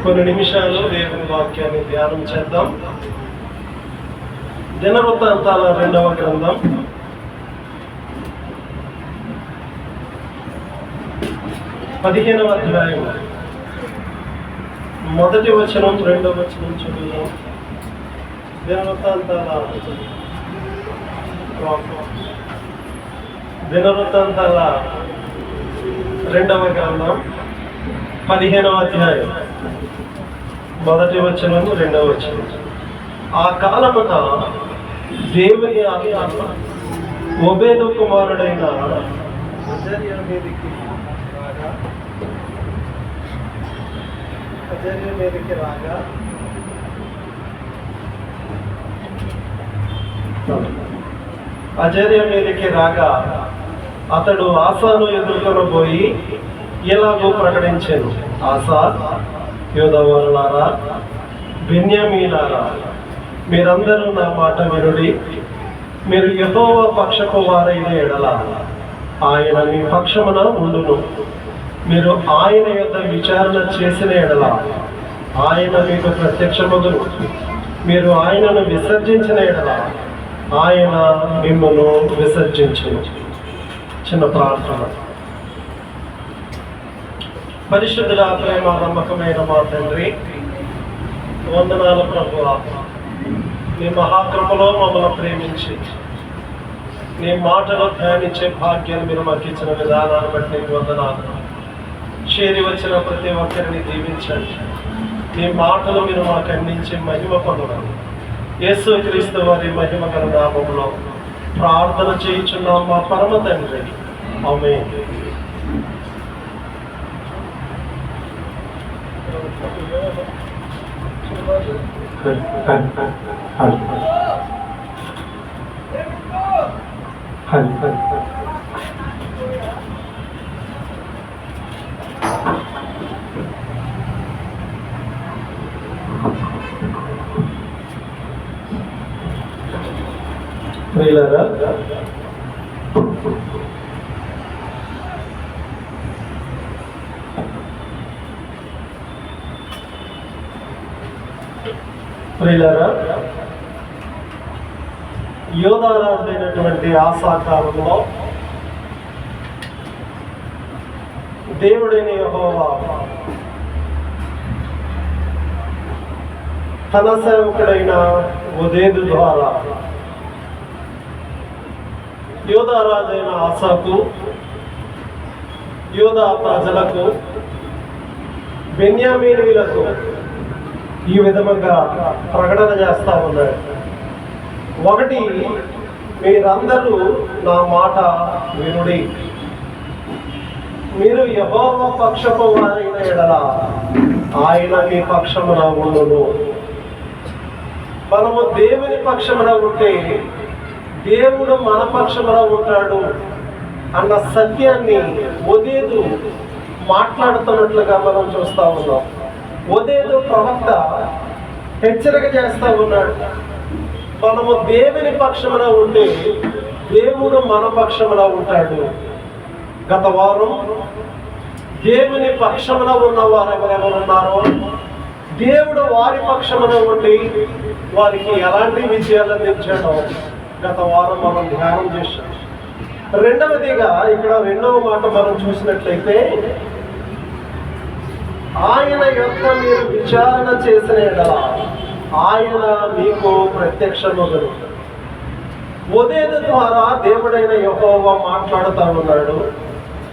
కొన్ని నిమిషాలు దేవుని వాక్యాన్ని ధ్యానం చేద్దాం. దినవృత్తాంతాల 2వ గ్రంథం 15వ అధ్యాయం 1వ వచనం 2వ వచనం చదువుదాం. దినవృత్తాంతాల 2వ గ్రంథం 15వ అధ్యాయం 1వ వచనం 2వ వచనం. ఆ కాలమున దేవుని ఆత్మ ఓబేదు కుమారుడైన అజర్య మీదకి రాగా అతడు ఆసాను ఎదుర్కొనబోయి ఇలాగూ ప్రకటించాను. ఆసా, యోధావారులారా, బెన్యామీలారా, మీరందరూ నా మాట వినుడి. మీరు యెహోవా పక్షపు వారైన ఎడల ఆయన మీ పక్షమున ఉండును. మీరు ఆయన యొద్ద విచారణ చేసిన ఎడల ఆయన మీకు ప్రత్యక్షమగును. మీరు ఆయనను విసర్జించిన ఎడల ఆయన మిమ్మల్ని విసర్జించును. చిన్న ప్రార్థన. పరిశుద్ధుల ప్రేమ నమ్మకమైన మా తండ్రి, వందనాలు ప్రభువా. నీ మహాకృపలో మమ్మల్ని ప్రేమించి నీ మాటలో ధ్యానించే భాగ్యాన్ని మీరు మాకు ఇచ్చిన విధానాన్ని బట్టి నీకు వందనాలు. చేరి వచ్చిన ప్రతి ఒక్కరిని దీవించండి. నీ మాటలు మీరు మాకు అందించి మహిమ పొందడం యేసుక్రీస్తు వారి మహిమ గల నామములో ప్రార్థన చేయుచున్నాం మా పరమ తండ్రి. ఆమేన్. ప్రియులారా, యోధారాజైనటువంటి ఆసా కాలంలో దేవుడైన యెహోవా తన సేవకుడైన ఓబేదు ద్వారా యోధారాజైన ఆసాకు, యోధా ప్రజలకు, బెన్యామీనీయులకు ఈ విధంగా ప్రకటన చేస్తా ఉన్నాడు. ఒకటి, మీరందరూ నా మాట వినుడి. మీరు యెహోవా పక్షపు వారైన ఎడల ఆయన మీ పక్షమున ఉండును. మనము దేవుని పక్షమున ఉంటే దేవుడు మన పక్షమున ఉంటాడు అన్న సత్యాన్ని ఓబేదు మాట్లాడుతున్నట్లుగా మనం చూస్తూ ఉన్నాం. ఓబేదు ప్రవక్త హెచ్చరిక చేస్తూ ఉన్నాడు. మనము దేవుని పక్షమున ఉంటే దేవుడు మన పక్షమున ఉంటాడు. గత వారం దేవుని పక్షమున ఉన్న వారు ఎవరెవరున్నారో దేవుడు వారి పక్షమున ఉండి వారికి ఎలాంటి విజయాలు అందించాడో గత వారం మనం ధ్యానం చేశాం. రెండవదిగా ఇక్కడ 2వ మాట మనం చూసినట్లయితే, ఆయన యొక్క మీరు విచారణ చేసిన ఎడల ఆయన మీకు ప్రత్యక్షమగును. ఓబేదు ద్వారా దేవుడైన యెహోవా మాట్లాడుతూ ఉన్నాడు.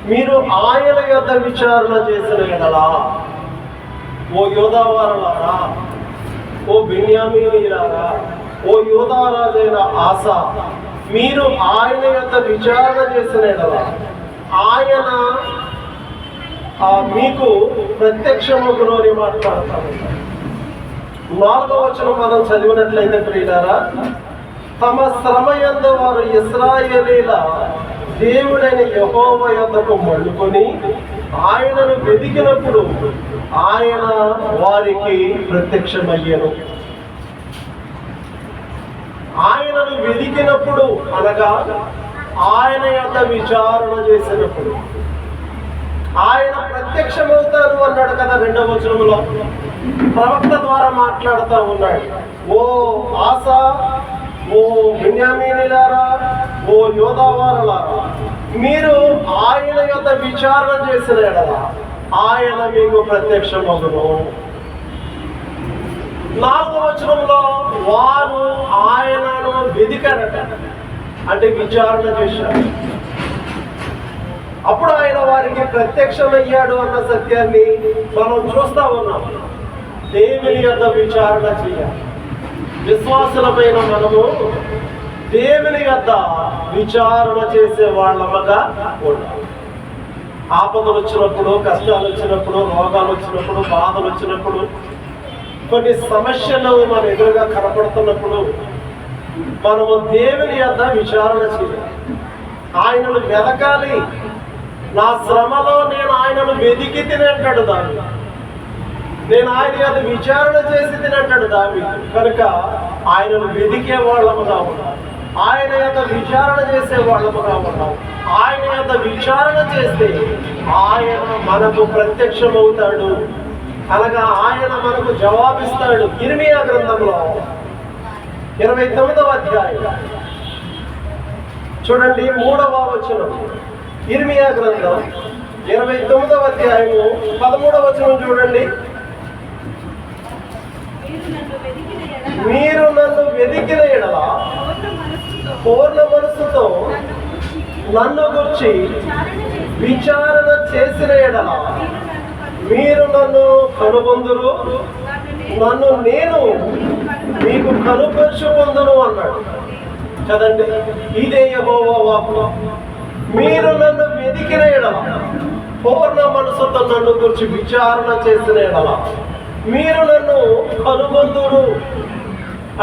మీరు ఆయన యొక్క విచారణ చేసిన ఎడల, ఓ యోధావారులారా, ఓ బెన్యామీనీయులారా, ఓ యోధారాజైన ఆసా, మీరు ఆయన యొక్క విచారణ చేసిన ఎడల ఆయన మీకు ప్రత్యక్షమగును అని మాట్లాడతారు. 4వ వచనం మనం చదివినట్లయితే, ప్రియులారా, తమ శ్రమయందు వారు ఇశ్రాయేలీల దేవుడైన యెహోవా యొద్దకు మళ్ళుకొని ఆయనను వెదికినప్పుడు ఆయన వారికి ప్రత్యక్షమయ్యను. ఆయనను వెదికినప్పుడు అనగా ఆయన యొక్క విచారణ చేసినప్పుడు ఆయన ప్రత్యక్షమవుతారు అన్నాడు కదా 2వ వచనంలో. ప్రవక్త ద్వారా మాట్లాడుతూ ఉన్నాడు. ఓ ఆస, ఓ బెన్యామీనీలారా, ఓ యోధావారులారా, మీరు ఆయన యొక్క విచారణ చేసిన యెడల ఆయన మీకు ప్రత్యక్షమగును. 4వ వచనంలో వారు ఆయనను వెదికారట, అంటే విచారణ చేశారు. అప్పుడు ఆయన వారికి ప్రత్యక్షమయ్యాడు అన్న సత్యాన్ని మనం చూస్తా ఉన్నాం. దేవుని యొద్ద విచారణ చేయాలి. విశ్వాసులమైన మనము దేవుని యొద్ద విచారణ చేసే వాళ్ళముగా ఉండాలి. ఆపదలు వచ్చినప్పుడు, కష్టాలు వచ్చినప్పుడు, రోగాలు వచ్చినప్పుడు, బాధలు వచ్చినప్పుడు, కొన్ని సమస్యలు మన ఎదురుగా కనపడుతున్నప్పుడు మనము దేవుని యొద్ద విచారణ చేయాలి. ఆయనను వెతకాలి. నా శ్రమలో నేను ఆయనను వెతికి తినంటాడు దాన్ని, నేను ఆయన యొద్ద విచారణ చేసి తినంటాడు దావీదు. కనుక ఆయనను వెతికే వాళ్ళముగా ఉన్నాం, ఆయన యొక్క విచారణ చేసే వాళ్ళముగా ఉన్నాం. ఆయన యొక్క విచారణ చేస్తే ఆయన మనకు ప్రత్యక్షమవుతాడు, అనగా ఆయన మనకు జవాబిస్తాడు. ఇర్మియా గ్రంథంలో 29వ అధ్యాయం చూడండి, 3వ వచనం. ఇర్మియా గ్రంథం 29వ అధ్యాయము 13వ వచనం చూడండి. మీరు నన్ను వెదికిన యెడల పూర్ణ మనస్సుతో నన్ను గురించి విచారణ చేసిన యెడల మీరు నన్ను కనుగొందురు, నన్ను నేను మీకు కనుపరుచుకొందును అన్నాడు కదండి. ఇదే యెహోవా వాక్కు. మీరు నన్ను వెదికిన యెడల, పూర్ణ మనసుతో నన్ను గురించి విచారణ చేసిన యెడల మీరు నన్ను కనుగొందురు,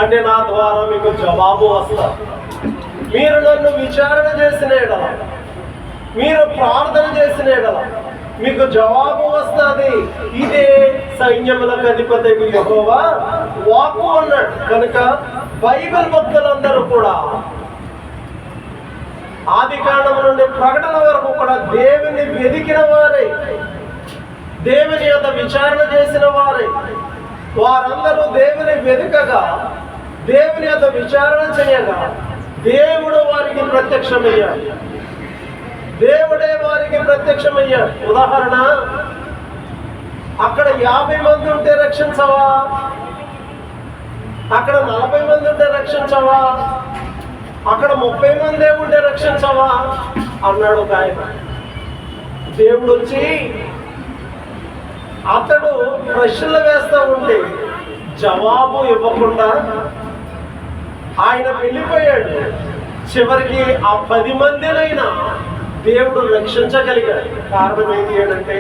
అంటే నా ద్వారా మీకు జవాబు వస్తా. మీరు నన్ను విచారణ చేసిన యెడల, మీరు ప్రార్థన చేసిన యెడల మీకు జవాబు వస్తుంది. ఇదే సైన్యములకు అధిపతి యెహోవా వాక్కు అన్నాడు. కనుక బైబిల్ భక్తులందరూ కూడా ఆది కాండం నుండి ప్రకటన వరకు కూడా దేవుని వెదికిన వారే, దేవుని యొక్క విచారణ చేసిన వారే. వారందరూ దేవుని వెనుకగా, దేవుని యొక్క విచారణ చేయగా దేవుడు వారికి ప్రత్యక్షమయ్యాడు. దేవుడే వారికి ప్రత్యక్షమయ్యాడు. ఉదాహరణ, అక్కడ 50 మంది ఉంటే రక్షించవా? అక్కడ 40 మంది ఉంటే రక్షించవా? అక్కడ 30 మంది ఉంటే రక్షించవా అన్నాడు ఒక ఆయన. దేవుడు వచ్చి అతడు ప్రశ్నలు వేస్తూ ఉంటే జవాబు ఇవ్వకుండా ఆయన వెళ్ళిపోయాడు. చివరికి ఆ 10 మందినైనా దేవుడు రక్షించగలిగాడు. కారణం ఏంటి అంటే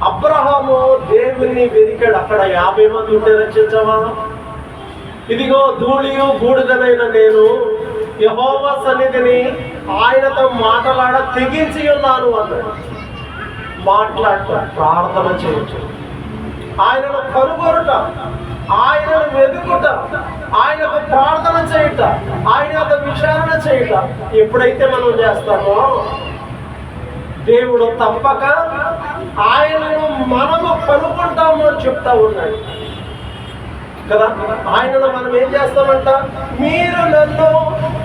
అబ్రహాము దేవుని వెతికాడు. అక్కడ 50 మంది ఉంటే రక్షించవా? ఇదిగో ధూళియు బూడిదనైన నేను యెహోవా సన్నిధిని ఆయనతో మాట్లాడ తెగించి ఉన్నాను అన్నాడు. మాట్లాడటం, ప్రార్థన చేయటం, ఆయనను కనుగొనుట, ఆయనను వెతుకుట, ఆయనకు ప్రార్థన చేయుట, ఆయన యొక్క విచారణ చేయుట ఎప్పుడైతే మనం చేస్తామో దేవుడు తప్పక ఆయనను మనము కనుగొంటాము అని చెప్తా ఉన్నాడు కదా. ఆయనను మనం ఏం చేస్తామంట? మీరు నన్ను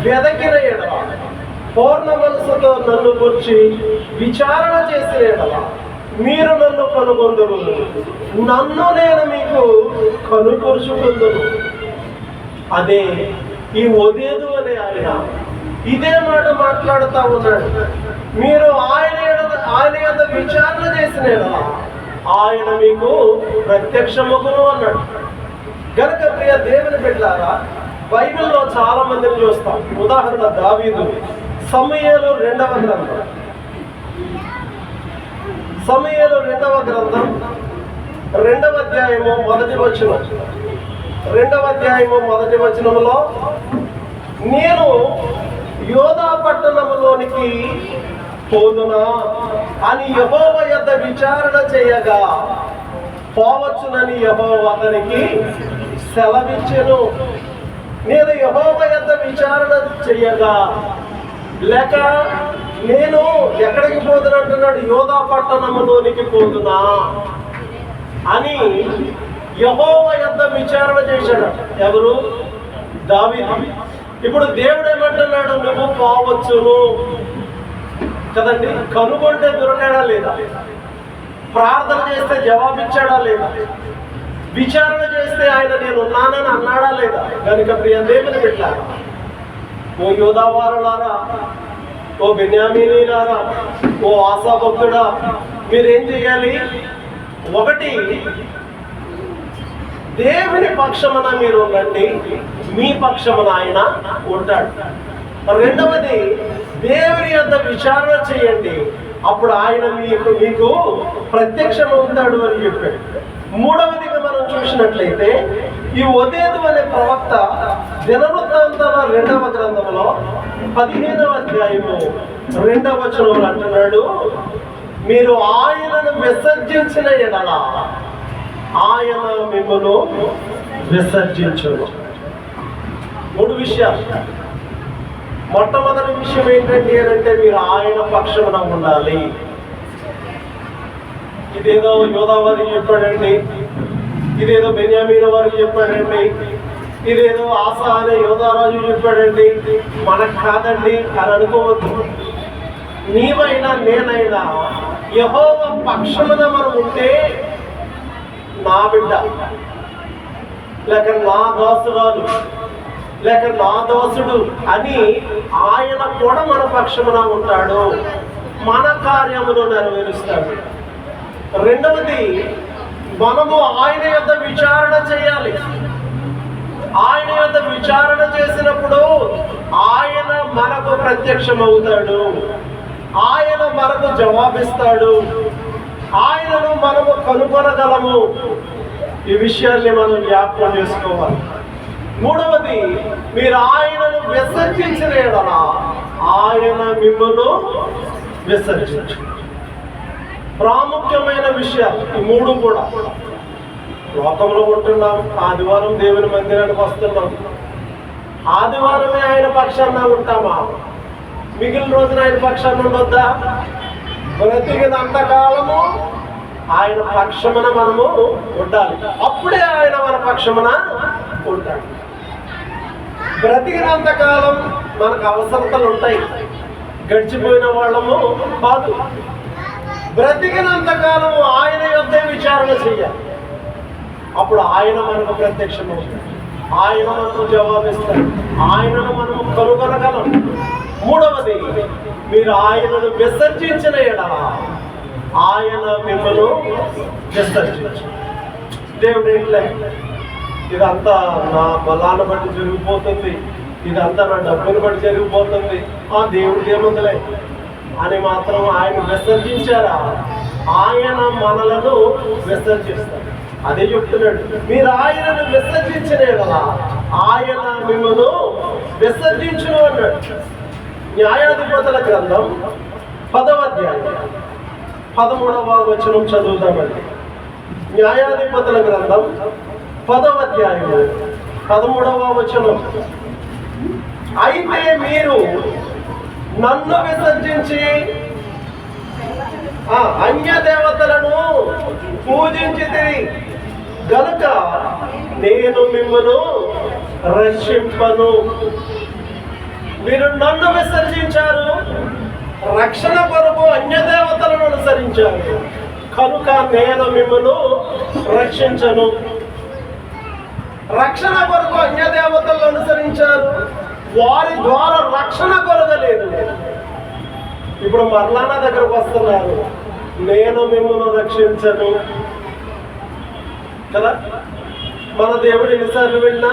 వెదకిన యెడల, పూర్ణ మనసుతో నన్ను గురించి విచారణ చేసిన యెడల మీరు నన్ను కనుగొందురు, నన్ను నేను మీకు కనుపరుచుకుందును. అదే ఈ ఒదేదు అనే ఆయన ఇదే మాట మాట్లాడుతూ ఉన్నాడు. మీరు ఆయన యొక్క విచారణ చేసిన యెడల ఆయన మీకు ప్రత్యక్షమగును అన్నాడు. గనుక ప్రియ దేవుని బిడ్డలారా, బైబిల్లో చాలా మందిని చూస్తాం. ఉదాహరణ దావీదు. సమూయేలు 2వ గ్రంథం, సమూయేలు 2వ గ్రంథం 2వ అధ్యాయము 1వ వచనం. 2వ అధ్యాయము 1వ వచనంలో నేను యోధా పట్టణములోనికి పోదునా అని యెహోవా యొద్ద విచారణ చేయగా పోవచ్చునని యెహోవా అతనికి సెలవిచ్చెను. నేను యెహోవా యొద్ద విచారణ చేయగా లేక నేను ఎక్కడికి పోతున్నా అంటున్నాడు, యోధా పట్టణములోనికి పోతున్నా అని యెహోవా యొద్ద విచారణ చేశాడు. ఎవరు? దావీదు. ఇప్పుడు దేవుడు ఏమంటున్నాడు, నువ్వు పోవచ్చును కదండి. కనుగొంటే దొరకాడా లేదా? ప్రార్థన చేస్తే జవాబిచ్చాడా లేదా? విచారణ చేస్తే ఆయన నేను ఉన్నానని అన్నాడా లేదా? కనుక ప్రియ దేవుని బిడ్డలారా, ఓ యోధావారులారా, ఓ బెన్యామీనీలారా, ఓ ఆశాభక్తుడా, మీరేం చేయాలి? ఒకటి, దేవుని పక్షమున మీరు ఉండండి, మీ పక్షమున ఆయన ఉంటాడు. రెండవది, దేవుని యొద్ద విచారణ చేయండి, అప్పుడు ఆయన మీకు ప్రత్యక్షమవుతాడు అని చెప్పాడు. మూడవదిగా మనం చూసినట్లయితే ఈ ఒదేదు అనే ప్రవక్త దినవృత్తాంతాల 2వ గ్రంథంలో 15వ అధ్యాయము 2వ వచనంలో అంటున్నాడు, మీరు ఆయనను విసర్జించిన ఎడల ఆయన మిమ్మల్ని విసర్జించును. 3 విషయాలు. మొట్టమొదటి విషయం ఏంటంటే మీరు ఆయన పక్షమున ఉండాలి. ఇదేదో యోధా వారికి చెప్పాడండి, ఇదేదో బెన్యామీను వారికి చెప్పాడండి, ఇదేదో ఆసా అనే యోధారాజు చెప్పాడండి, మనకు కాదండి అని అనుకోవద్దు. నీవైనా నేనైనా యెహోవా పక్షమున మనం ఉంటే, నా బిడ్డ లేక నా దాసురాలు లేక నా దోసుడు అని ఆయన కూడా మన పక్షమున ఉంటాడు, మన కార్యమును నెరవేరుస్తాడు. రెండవది, మనము ఆయన యొద్ద విచారణ చేయాలి. ఆయన యొద్ద విచారణ చేసినప్పుడు ఆయన మనకు ప్రత్యక్షమవుతాడు, ఆయన మనకు జవాబిస్తాడు, ఆయనను మనము కనుగొనగలము. ఈ విషయాన్ని మనం జ్ఞాపకం చేసుకోవాలి. మూడవది, మీరు ఆయనను విసర్జించిన ఎడల ఆయన మిమ్మల్ని విసర్జించు. ప్రాముఖ్యమైన విషయాలు ఈ 3 కూడా. లోకంలో ఉంటున్నాం, ఆదివారం దేవుని మందిరానికి వస్తున్నాం, ఆదివారమే ఆయన పక్షాన ఉంటామా? మిగిలిన రోజున ఆయన పక్షాన ఉండొద్దా? బ్రతికినంతకాలము ఆయన పక్షమున మనము ఉండాలి, అప్పుడే ఆయన మన పక్షమున ఉంటాడు. బ్రతికినంతకాలం మనకు అవసరతలు ఉంటాయి, గడిచిపోయిన వాళ్ళము కాదు. బ్రతికినంతకాలం ఆయన యొద్దే విచారణ చేయాలి, అప్పుడు ఆయన మనకు ప్రత్యక్షమవుతాడు, ఆయన మనకు జవాబిస్తాడు, ఆయనను మనము కనుగొనగలం. మూడవది, మీరు ఆయనను విసర్జించిన ఎడల ఆయన మిమ్మల్ని విసర్జించు. దేవుడు ఏంట్లే, ఇదంతా నా బలాన్ని బట్టి జరిగిపోతుంది, ఇదంతా నా డబ్బుని బట్టి జరిగిపోతుంది, ఆ దేవుడికి ఏముందిలే అని మాత్రం ఆయన విసర్జించారా, ఆయన మనలను విసర్జిస్తారు. అదే చెప్తున్నాడు, మీరు ఆయనను విసర్జించలే కదా ఆయన మిమ్మల్ని విసర్జించును అన్నాడు. న్యాయాధిపతుల గ్రంథం 10వ అధ్యాయం 13వ వచనం చదువుతామండి. న్యాయాధిపతుల గ్రంథం 10వ అధ్యాయం 13వ వచనం. అయితే మీరు నన్ను విసర్జించి అన్య దేవతలను పూజించితిరి గనుక నేను మిమ్మల్ని రక్షింపను. మీరు నన్ను విసర్జించారు, రక్షణ కొరకు అన్య దేవతలను అనుసరించారు, కనుక నేను మిమ్మల్ని రక్షించను. రక్షణ కొరకు అన్య దేవతలను అనుసరించారు, వారి ద్వారా రక్షణ కొరగలేదు. ఇప్పుడు మరలా నా దగ్గరకు వస్తున్నారు, నేను మిమ్మల్ని రక్షించను కదా. మన దేవుడు ఎన్నిసార్లు వెళ్ళినా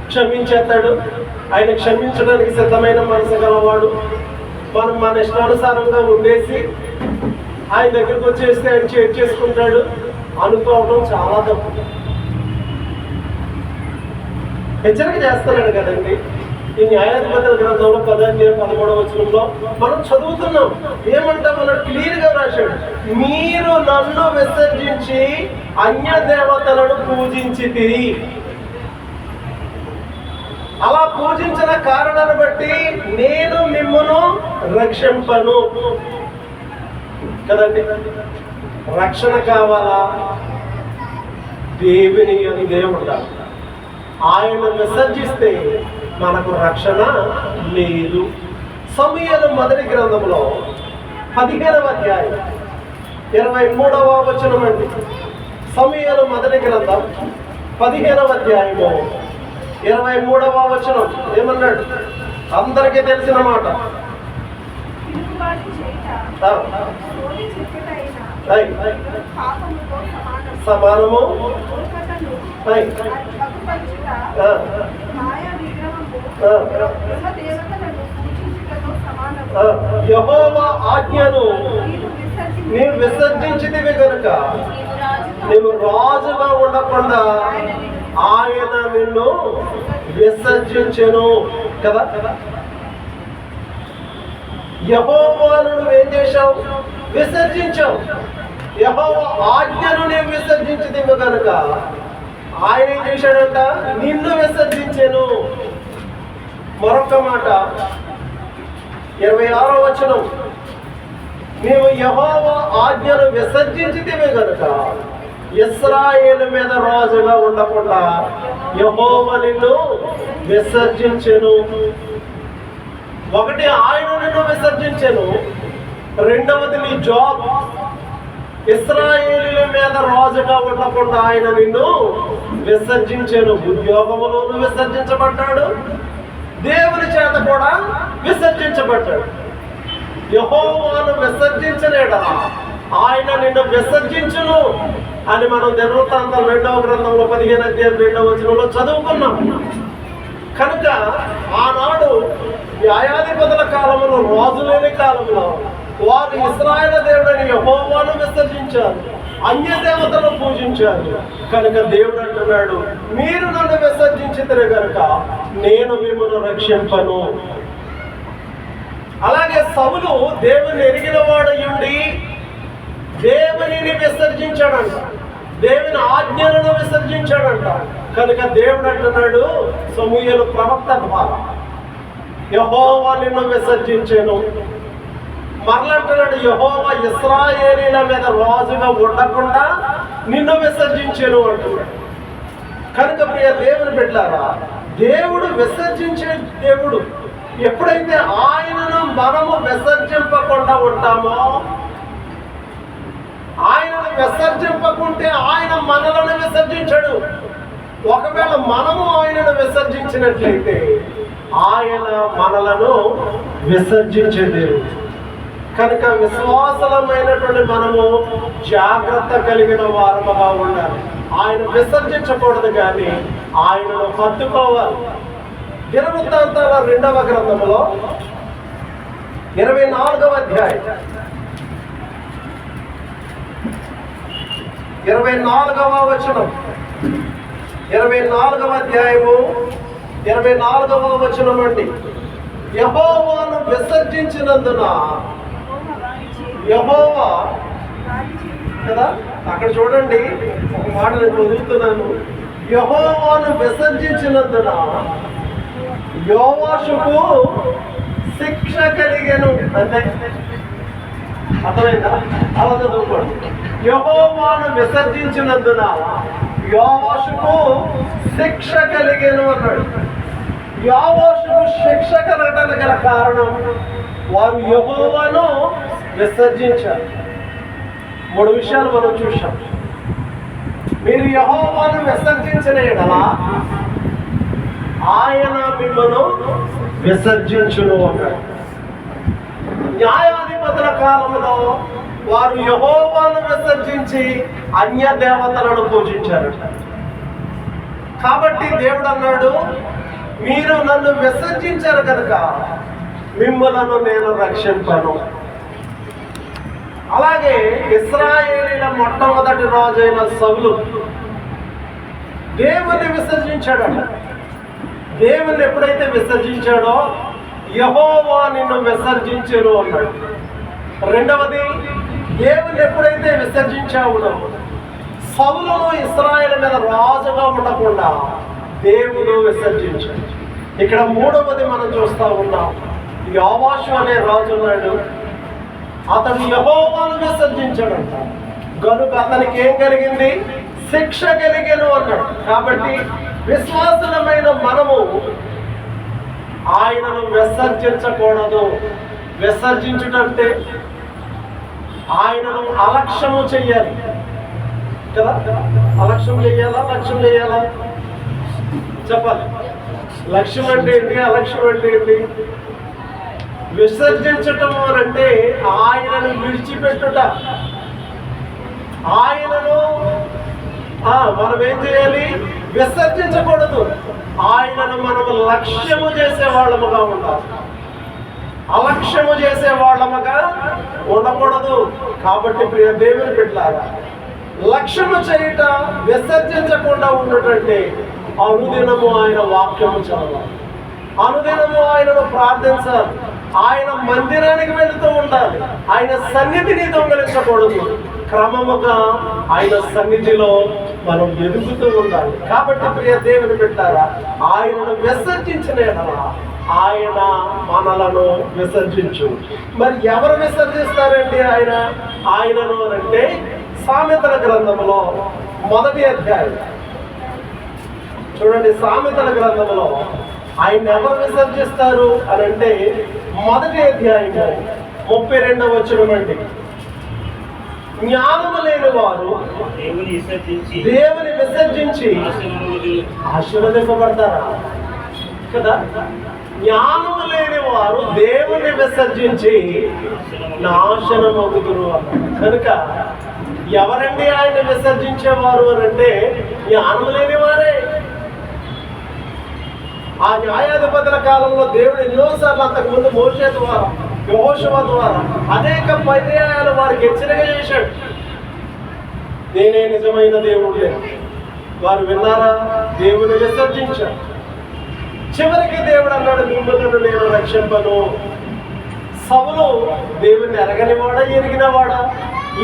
క్షమించేస్తాడు, ఆయన క్షమించడానికి సిద్ధమైన మనసు గలవాడు. మనం మన ఇష్టానుసారంగా ఉండేసి ఆయన దగ్గరకు వచ్చేస్తే ఆయన చేసుకుంటాడు అనుకోవడం చాలా తప్పు. హెచ్చరిక చేస్తున్నాడు కదండి. ఈ న్యాయాధిపతుల గ్రంథంలో 10వ అధ్యాయం 13వ వచనంలో మనం చదువుతున్నాం, ఏమంటాం అన్నాడు, క్లియర్గా రాశాడు, మీరు నన్ను విసర్జించి అన్య దేవతలను పూజించితిరి. అలా పూజించిన కారణాన్ని బట్టి నేను మిమ్మును రక్షింపను కదండి. రక్షణ కావాలా? దేవుని యందే ఉండాలి. ఆయన విసర్జిస్తే మనకు రక్షణ లేదు. సమూయేలు మొదటి గ్రంథంలో 15వ అధ్యాయం 23వ వచనం అండి. సమూయేలు మొదటి గ్రంథం 15వ అధ్యాయము 23వ వచనం ఏమన్నాడు? అందరికీ తెలిసిన మాట. సమానము యెహోవా ఆజ్ఞను నీవు విసర్జించితివి కనుక నీవు రాజుగా ఉండకుండా ఆయన నిన్ను విసర్జించెను కదా. యెహోవాను నువ్వేం చేశావు? విసర్జించావు. యెహోవా ఆజ్ఞను నీవు విసర్జించితివి కనుక ఆయన ఏం చేశాడంట? నిన్ను విసర్జించెను. మరొక మాట 26వ వచనం, నీవు యెహోవా ఆజ్ఞను విసర్జించితివి కనుక ఇశ్రాయేలు మీద రాజుగా ఉండకుండా యెహోవా నిన్ను విసర్జించెను. ఒకటి ఆయన నిన్ను విసర్జించెను, రెండవది నీ జాబ్. ఇశ్రాయేలీల మీద రాజుగా ఉండకుండా ఆయన నిన్ను విసర్జించెను. ఉద్యోగములోను విసర్జించబడ్డాడు, దేవుని చేత కూడా విసర్జించబడ్డాడు. యెహోవాను విసర్జించలేడా ఆయన నిన్ను విసర్జించును అని మనం దినవృత్తాంతం 2వ గ్రంథంలో 15వ అధ్యాయం 2వ వచనంలో చదువుకున్నాం. కనుక ఆనాడు న్యాయాధిపతుల కాలంలో, రాజు లేని కాలంలో వారు ఇశ్రాయేలు దేవుడని యెహోవాను విసర్జించారు, అన్య దేవతలను పూజించారు. కనుక దేవుడు అంటున్నాడు, మీరు నన్ను విసర్జించితే కనుక నేను మిమ్మల్ని రక్షింపను. అలాగే సౌలు దేవుని ఎరిగిన వాడయుండి దేవునిని విసర్జించాడంట, దేవుని ఆజ్ఞలను విసర్జించాడంట. కనుక దేవుడు అంటున్నాడు సమూయేలు ప్రవక్త ద్వారా, యెహోవా నిన్ను విసర్జించెను. మరలంటున్నాడు, యెహోవా ఇశ్రాయేలీల మీద రాజుగా ఉండకుండా నిన్ను విసర్జించెను అంటున్నాడు. కనుక ప్రియ దేవుని బిడ్డలారా, దేవుడు విసర్జించే దేవుడు. ఎప్పుడైతే ఆయనను మనము విసర్జింపకుండా ఉంటామో, ఆయనను విసర్జింపకుంటే ఆయన మనలను విసర్జించడు. ఒకవేళ మనము ఆయనను విసర్జించినట్లయితే ఆయన మనలను విసర్జించే దేవుడు. కనుక విశ్వాసమైనటువంటి మనము జాగ్రత్త కలిగిన వారముగా ఉండాలి. ఆయన విసర్జించకూడదు, కానీ ఆయనను హత్తుకోవాలి. దినవృత్తాంతాల 2వ గ్రంథంలో 24వ అధ్యాయం 24వ వచనం, 24వ అధ్యాయము 24వ వచనం అండి. యెహోవాను విసర్జించినందున యెహోవా కదా, అక్కడ చూడండి ఒక మాట నేను చదువుతున్నాను. యెహోవాను విసర్జించినందున యోవాషుకు శిక్ష కలిగెను. అంటే అర్థమైందా? అలా చదువుకోండి. యెహోవాను విసర్జించినందున యోవాషుకు శిక్ష కలిగెను అన్నాడు. యోవాషుకు శిక్ష కలగడానికి గల కారణం వారు యెహోవాను విసర్జించారు. 3 విషయాలు మనం చూసాం. మీరు యెహోవాను విసర్జించిన యెడల ఆయన మిమ్మల్ని విసర్జించును అన్నాడు. న్యాయాధిపతుల కాలంలో వారు యెహోవాను విసర్జించి అన్య దేవతలను పూజించారు. కాబట్టి దేవుడు అన్నాడు, మీరు నన్ను విసర్జించారు కనుక మిమ్మలను నేను రక్షింపను. అలాగే ఇశ్రాయేలీల మొట్టమొదటి రాజు అయిన సౌలు దేవుని విసర్జించాడట. దేవుని ఎప్పుడైతే విసర్జించాడో యెహోవా నిన్ను విసర్జించెను అన్నాడు. రెండవది, దేవుని ఎప్పుడైతే విసర్జించావునో సౌలును ఇశ్రాయేలు మీద రాజుగా ఉండకుండా దేవుడు విసర్జించాడు. ఇక్కడ మూడవది మనం చూస్తా ఉన్నాం. యోవాషు అనే రాజు ఉన్నాడు, అతడు యెహోవాను విసర్జించాడంట. గనుక అతనికి ఏం కలిగింది? శిక్ష కలిగెను అన్నాడు. కాబట్టి విశ్వాసులమైన మనము ఆయనను విసర్జించకూడదు. విసర్జించుటంటే ఆయనను అలక్ష్యము చెయ్యాలి కదా. అలక్ష్యం చెయ్యాలా, లక్ష్యం చెయ్యాలా? చెప్పాలి. లక్ష్యం అంటే ఏంటి, అలక్ష్యం అంటే ఏంటి? విసర్జించటం అంటే ఆయనను విడిచిపెట్టుట. ఆయనను మనం ఏం చేయాలి? విసర్జించకూడదు. ఆయనను మనము లక్ష్యము చేసే వాళ్ళముగా ఉండాలి, అలక్ష్యము చేసే వాళ్ళముగా ఉండకూడదు. కాబట్టి ప్రియ దేవుని బిడ్డలారా, లక్ష్యము చేయుట, విసర్జించకుండా ఉండటంటే అనుదినము ఆయన వాక్యము చదవాలి, అనుదినము ఆయనను ప్రార్థించాలి, ఆయన మందిరానికి వెళుతూ ఉండాలి, ఆయన సన్నిధిని దొంగలించకూడదు. క్రమముగా ఆయన సన్నిధిలో మనం ఎదుగుతూ ఉండాలి. కాబట్టి ప్రియ దేవుని బిడ్డలారా, ఆయనను విసర్జించిన ఎడల ఆయన మనలను విసర్జించు. మరి ఎవరు విసర్జిస్తారండి ఆయనను అంటే? సామెతల గ్రంథంలో 1వ అధ్యాయం చూడండి. సామెతల గ్రంథంలో ఆయన ఎవరు విసర్జిస్తారు అని అంటే 1వ అధ్యాయము 32వ వచనం అండి. జ్ఞానము లేని వారు దేవుని విసర్జించి ఆశీర్వదింపబడతారా కదా. జ్ఞానము లేని వారు దేవుని విసర్జించి నాశనమవుతురు అన్నారు. కనుక ఎవరండి ఆయన విసర్జించేవారు అని అంటే జ్ఞానము లేని వారే. ఆ న్యాయాధిపతుల కాలంలో దేవుడు ఎన్నోసార్లు అంతకుముందు మోషే ద్వారా, యెహోషువ ద్వారా అనేక పర్యాయాలు వారికి హెచ్చరిక చేశాడు, నేనే నిజమైన దేవుడు. వారు విన్నారా? దేవుని విసర్జించారు. చివరికి దేవుడు అన్నాడు, మిమ్మల్ని నేను రక్షింపను. సౌలు దేవుని ఎరగనివాడా, ఎరిగినవాడా?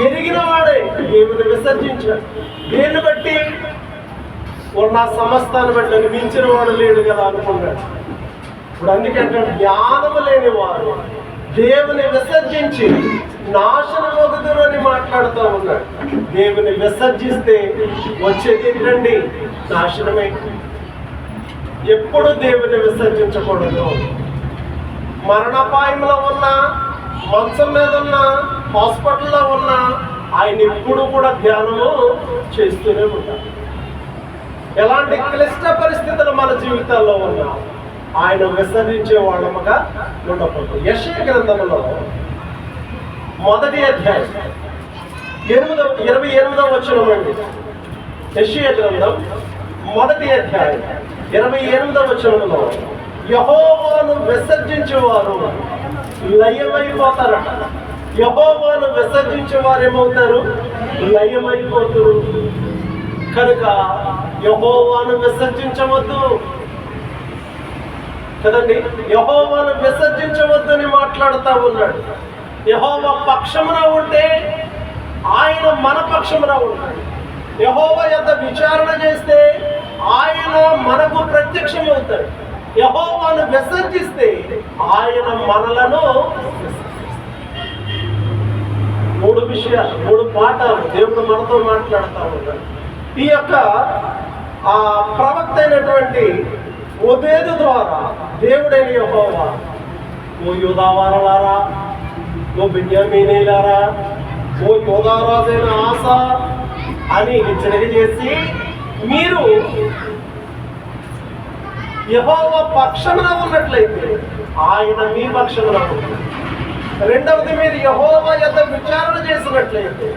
ఎరిగినవాడే. దేవుని విసర్జించాడు. దీన్ని బట్టి ఉన్న సమస్తాన్ని బట్టి మించిన వాడు లేడు కదా అనుకున్నాడు. ఇప్పుడు అందుకంటే జ్ఞానము లేని వారు దేవుని విసర్జించి నాశనమవుతురు అని మాట్లాడుతూ ఉన్నాడు. దేవుని విసర్జిస్తే వచ్చేది ఏంటండి? నాశనమే. ఎప్పుడు దేవుని విసర్జించకూడదు. మరణాపాయంలో ఉన్న, మంచం మీద ఉన్న, హాస్పిటల్లో ఉన్న ఆయన ఎప్పుడు కూడా ధ్యానము చేస్తూనే ఉంటారు. ఎలాంటి క్లిష్ట పరిస్థితులు మన జీవితాల్లో ఉన్నా ఆయన విసర్జించే వాళ్ళముగా ఉండకూడదు. యెషయా గ్రంథంలో 1వ అధ్యాయం 28వ వచనం అండి. యెషయా గ్రంథం 1వ అధ్యాయం 28వ వచనంలో యెహోవాను విసర్జించేవారు లయమైపోతారట. యెహోవాను విసర్జించేవారు ఏమవుతారు? లయమైపోతారు. కనుక యెహోవాను విసర్జించవద్దు కదండి. యెహోవాను విసర్జించవద్దు అని మాట్లాడుతూ ఉన్నాడు. యెహోవా పక్షమున ఉంటే ఆయన మన పక్షమున ఉంటాడు. యెహోవా యొద్ద విచారణ చేస్తే ఆయన మనకు ప్రత్యక్షమవుతాడు. యెహోవాను విసర్జిస్తే ఆయన మనలను. 3 విషయాలు, 3 పాఠాలు దేవుడు మనతో మాట్లాడుతూ ఉన్నాడు. ఈ యొక్క ప్రవక్త అయినటువంటి ఓబేదు ద్వారా దేవుడైన యెహోవా, ఓ యూదావారలారా, ఓ బెన్యామీనీలారా, ఓ యోధారాజైన ఆస అని హెచ్చరిక చేసి, మీరు యెహోవా పక్షమున ఉన్నట్లయితే ఆయన మీ పక్షమున ఉంటాడు. రెండవది, మీరు యెహోవా యొద్ద విచారణ చేసినట్లయితే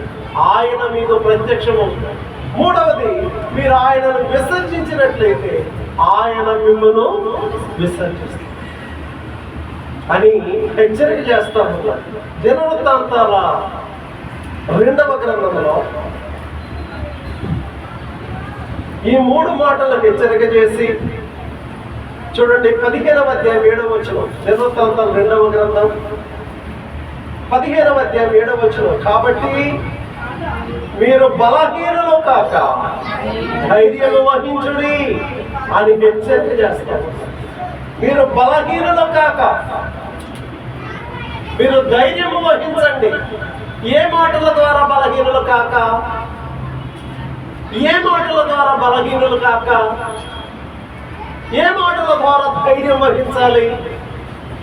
ఆయన మీకు ప్రత్యక్షమవుతాడు. మూడవది, మీరు ఆయనను విసర్జించినట్లయితే ఆయన మిమ్మల్ని విసర్జిస్తారు అని హెచ్చరిక చేస్తాము. దినవృత్తాంతాల 2వ గ్రంథంలో ఈ 3 మాటలకు హెచ్చరిక చేసి చూడండి. 15వ అధ్యాయం 7వ వచనం. దినవృత్తాంతాల 2వ గ్రంథం 15వ అధ్యాయం 7వ వచనం. కాబట్టి మీరు బలహీనులు కాక ధైర్యం వహించుడి అని హెచ్చరిక చేస్తారు. మీరు బలహీనులు కాక మీరు ధైర్యము వహించండి. ఏ మాటల ద్వారా బలహీనులు కాక, ఏ మాటల ద్వారా బలహీనులు కాక, ఏ మాటల ద్వారా ధైర్యం వహించాలి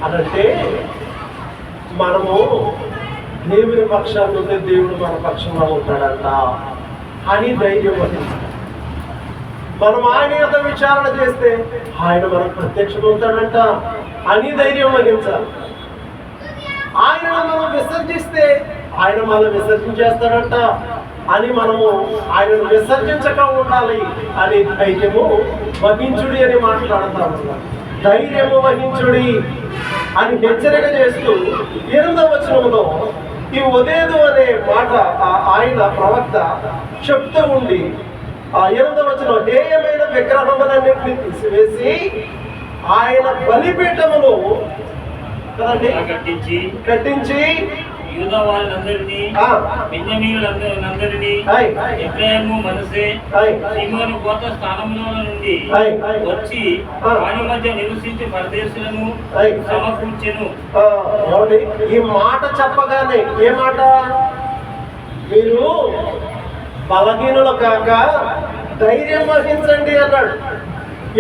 అనంటే, మనము దేవుని పక్షాన్ని ఉంటే దేవుడు మన పక్షంలో ఉంటాడంట అని ధైర్యం వహించాలి. మనం ఆయన యొక్క విచారణ చేస్తే ఆయన మనకు ప్రత్యక్షమవుతాడంట అని ధైర్యం వహించాలి. ఆయన మనం విసర్జిస్తే ఆయన మనం విసర్జించేస్తాడంట అని మనము ఆయనను విసర్జించక ఉండాలి అని ధైర్యము వహించుడి అని మాట్లాడతాము. ధైర్యము వహించుడి అని హెచ్చరిక చేస్తూ 8వ వచనంలో ఈ ఒదేదు అనే మాట ఆయన ప్రవక్త చెప్తూ ఉండి, ఆ 8వ వచనం, హేయమైన విగ్రహములన్నింటినీ తీసివేసి ఆయన బలిపీఠమును కట్టించి యూదా వాళ్ళందరినీ, బెన్యామీనులందరినీ, ఎఫ్రాయిము, మనష్షే, సీమోను గోత్ర స్థానముల నుండి వచ్చి వారి మధ్య నివసించి పరదేశులను సమకూర్చెను. ఈ మాట చెప్పగానే ఏ మాట? మీరు బలహీనులు కాక ధైర్యం వహించండి అన్నాడు.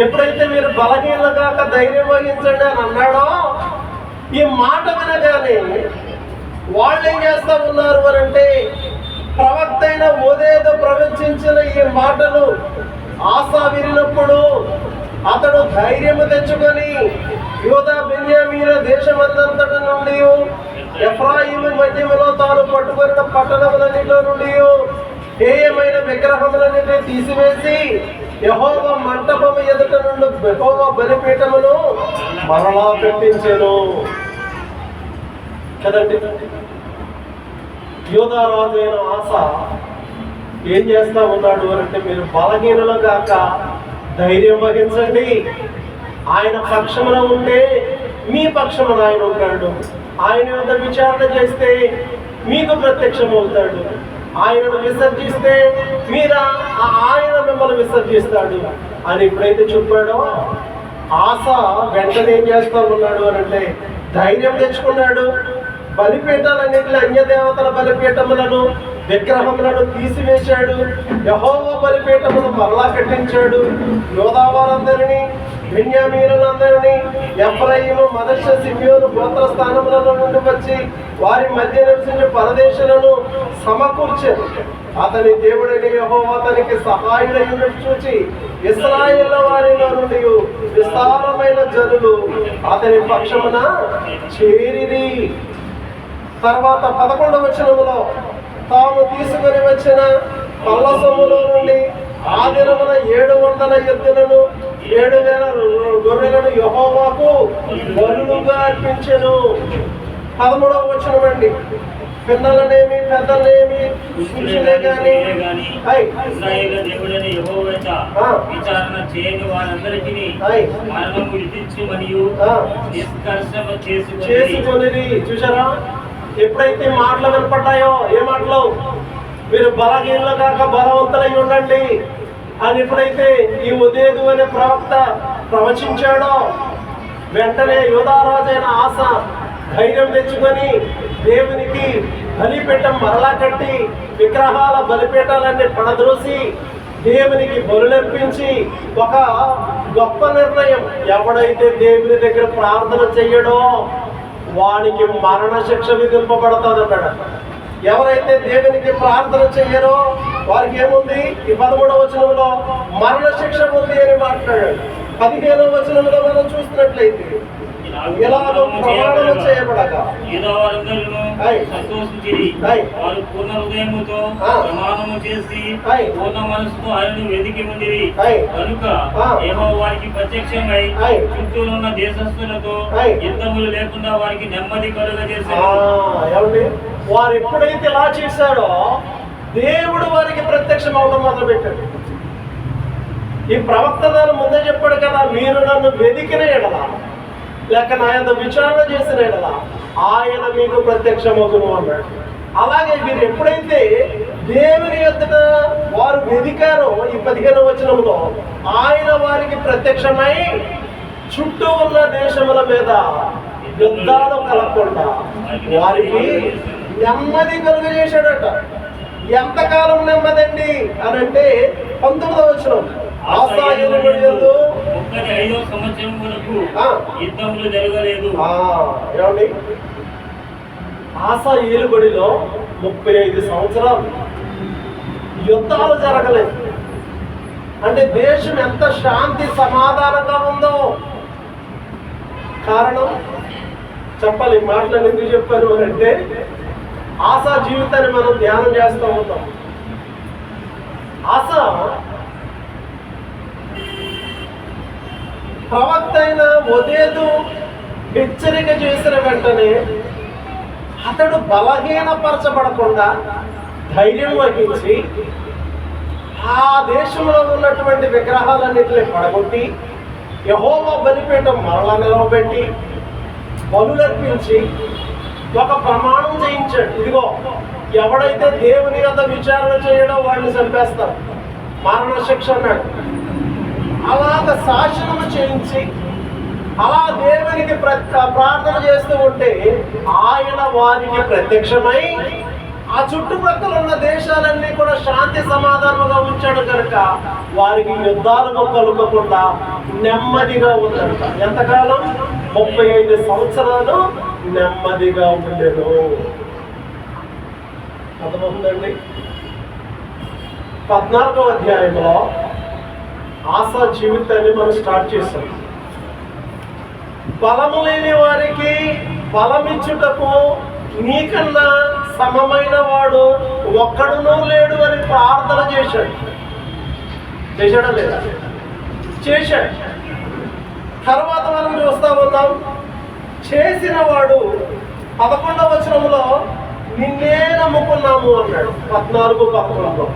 ఎప్పుడైతే మీరు బలహీనులు కాక ధైర్యం వహించండి అని అన్నాడో, ఈ మాట వినగానే వాళ్ళు ఏం చేస్తా ఉన్నారు అని అంటే, ప్రవక్త అయిన ఓదేదు ప్రవచించిన ఈ మాటలు ఆసా వినినప్పుడు అతడు ధైర్యము తెచ్చుకొని యూదా బెన్యామీన దేశమందంతటి నుండి ఎఫ్రాయిము మధ్యములో తాను పట్టుకొనిన పట్టణములన్నిటిలో నుండి హేయమైన విగ్రహములన్నిటినీ తీసివేసి యెహోవా మంటపము ఎదుట నుండి యెహోవా బలిపీఠమును మరలా పెట్టించెను. కదండి, యూదా రాజు అయిన ఆస ఏం చేస్తా ఉన్నాడు అంటే, మీరు బలహీనులు కాక ధైర్యం వహించండి. ఆయన పక్షమున ఉంటే మీ పక్షమున ఆయన ఉంటాడు. ఆయన వద్ద విచారణ చేస్తే మీకు ప్రత్యక్షమవుతాడు. ఆయనను విసర్జిస్తే ఆయన మిమ్మల్ని విసర్జిస్తాడు అని ఎప్పుడైతే చెప్పాడో, ఆస వెంటనే ఏం చేస్తా ఉన్నాడు అని అంటే, ధైర్యం తెచ్చుకున్నాడు. బలిపీఠాలన్నింటిలో అన్యదేవతల బలిపీఠములను విగ్రహములను తీసివేశాడు. యెహోవా బలిపీఠమును మరలా కట్టించాడు. యూదా వారందరినీ, బెన్యామీనులందరినీ, ఎఫ్రాయిము, మనష్షే, సిమియోను గోత్ర స్థానములలో నుండి వచ్చి వారి మధ్య నివసించే పరదేశులను సమకూర్చారు. అతని దేవుడైన యెహోవా అతనికి సహాయుడైన చూచి ఇశ్రాయేలు వారిలో నుండి విస్తారమైన జనులు అతని పక్షమున చేరిరి. తర్వాత 11వ వచనములో, తాము తీసుకుని వచ్చిన పల్ల సొమ్ములో నుండి ఆ దినమున 700 ఎద్దులను 7,000 గొర్రెలను యెహోవాకు బలులుగా అర్పించెను. 13వ వచనం అండి, పిల్లలనేమి పెద్దలనేమి పురుషులే గాని విచారణ చేయని వారందరికీ మరణము విధించు మరియు నిష్కర్షణ చేసుకొని. చూసారా, ఎప్పుడైతే మాటలు వినపడ్డాయో, ఏ మాటలు? మీరు బలహీనులు కాక బలవంతులై ఉండండి అని ఎప్పుడైతే ఈ ఒదేదు అనే ప్రవక్త ప్రవచించాడో, వెంటనే యూదారాజైన ఆస ధైర్యం తెచ్చుకొని దేవునికి బలిపీఠం మరలా కట్టి విగ్రహాల బలిపీఠాలన్నీ పడద్రోసి దేవునికి బలులర్పించి ఒక గొప్ప నిర్ణయం, ఎవడైతే దేవుని దగ్గర ప్రార్థన చెయ్యడో వానికి మరణ శిక్ష విధింపబడుతుంది అన్నాడు. ఎవరైతే దేవునికి ప్రార్థన చెయ్యరో వారికి ఏముంది? ఈ 13వ వచనంలో మరణ శిక్ష ఉంది అని మాట్లాడాడు. 15వ వచనంలో మనం చూసినట్లయితే, ఇలాగ ప్రమాణము చేయబడక సంతోషించిరి. వారు పూర్ణ హృదయముతో ప్రమాణము చేసి పూర్ణ మనసుతో ఆయనను వెతికి ఉండిరి. కనుక యెహోవా వారికి ప్రత్యక్షమై చుట్టూనున్న దేశస్థులతో యుద్ధములు లేకుండా వారికి నెమ్మది కలుగజేశాడు. వారు ఎప్పుడైతే ఇలా చేశాడో దేవుడు వారికి ప్రత్యక్షం అవడం మొదలు పెట్టాడు. ఈ ప్రవక్త దాని ముందే చెప్పాడు కదా, మీరు నన్ను వెతికిన ఎడల లేక నా యొక్క విచారణ చేసిన ఎడల ఆయన మీకు ప్రత్యక్షమవుతును అన్నాడు. అలాగే వీరు ఎప్పుడైతే దేవుని ఎదుట వారు వెతికారో, ఈ 15వ వచనంలో ఆయన వారికి ప్రత్యక్షమై చుట్టూ ఉన్న దేశముల మీద యుద్ధాలు కలగకుండా వారికి నెమ్మది కలుగజేశాడట. ఎంతకాలం నెమ్మదండి అని అంటే 19వ వచనం, ఆసా ఏలుబడి యందు 35వ సంవత్సరం వరకు యుద్ధములు జరగలేదు. ఏమండి, ఆసా ఏలుబడిలో 35 సంవత్సరాలు యుద్ధాలు జరగలేదు. అంటే దేశం ఎంత శాంతి సమాధానంగా ఉందో. కారణం చెప్పాలి, మాటలు ఎందుకు చెప్పారు అని అంటే ఆసా జీవితాన్ని మనం ధ్యానం చేస్తూ ఉంటాం. ఆసా ప్రవక్త అయిన ఓదేదు హెచ్చరిక చేసిన వెంటనే అతడు బలహీనపరచబడకుండా ధైర్యం వహించి ఆ దేశంలో ఉన్నటువంటి విగ్రహాలన్నింటినీ పడగొట్టి యెహోవా బలిపీఠం మరలా నిలవబెట్టి బలులర్పించి ఒక ప్రమాణం చేయించాడు. ఇదిగో, ఎవడైతే దేవుని యొద్ద విచారణ చేయడో వాడిని చంపేస్తారు, మరణ శిక్ష అన్నాడు. అలాగ శాసనము చేయించి అలా దేవునికి ప్రార్థన చేస్తూ ఉంటే ఆయన వారికి ప్రత్యక్షమై ఆ చుట్టుపక్కల ఉన్న దేశాలన్నీ కూడా శాంతి సమాధానంగా ఉంచాడు కనుక వారికి యుద్ధాలు కలుగకుండా నెమ్మదిగా ఉందంట. ఎంతకాలం? 35 సంవత్సరాలు నెమ్మదిగా ఉండేను. అర్థమవుతుందండి. 14వ అధ్యాయంలో ఆసా జీవితాన్ని మనం స్టార్ట్ చేశాం. బలము లేని వారికి బలమిచ్చుటకు నీకన్నా సమమైన వాడు ఒక్కడునూ లేడు అని ప్రార్థన చేశాడు. చేశాడా లేదా? చేశాడు. తర్వాత మనం చూస్తా ఉన్నాం, చేసిన వాడు 11వ వచనంలో నిన్నే నమ్ముకున్నాము అన్నాడు. 14-11లో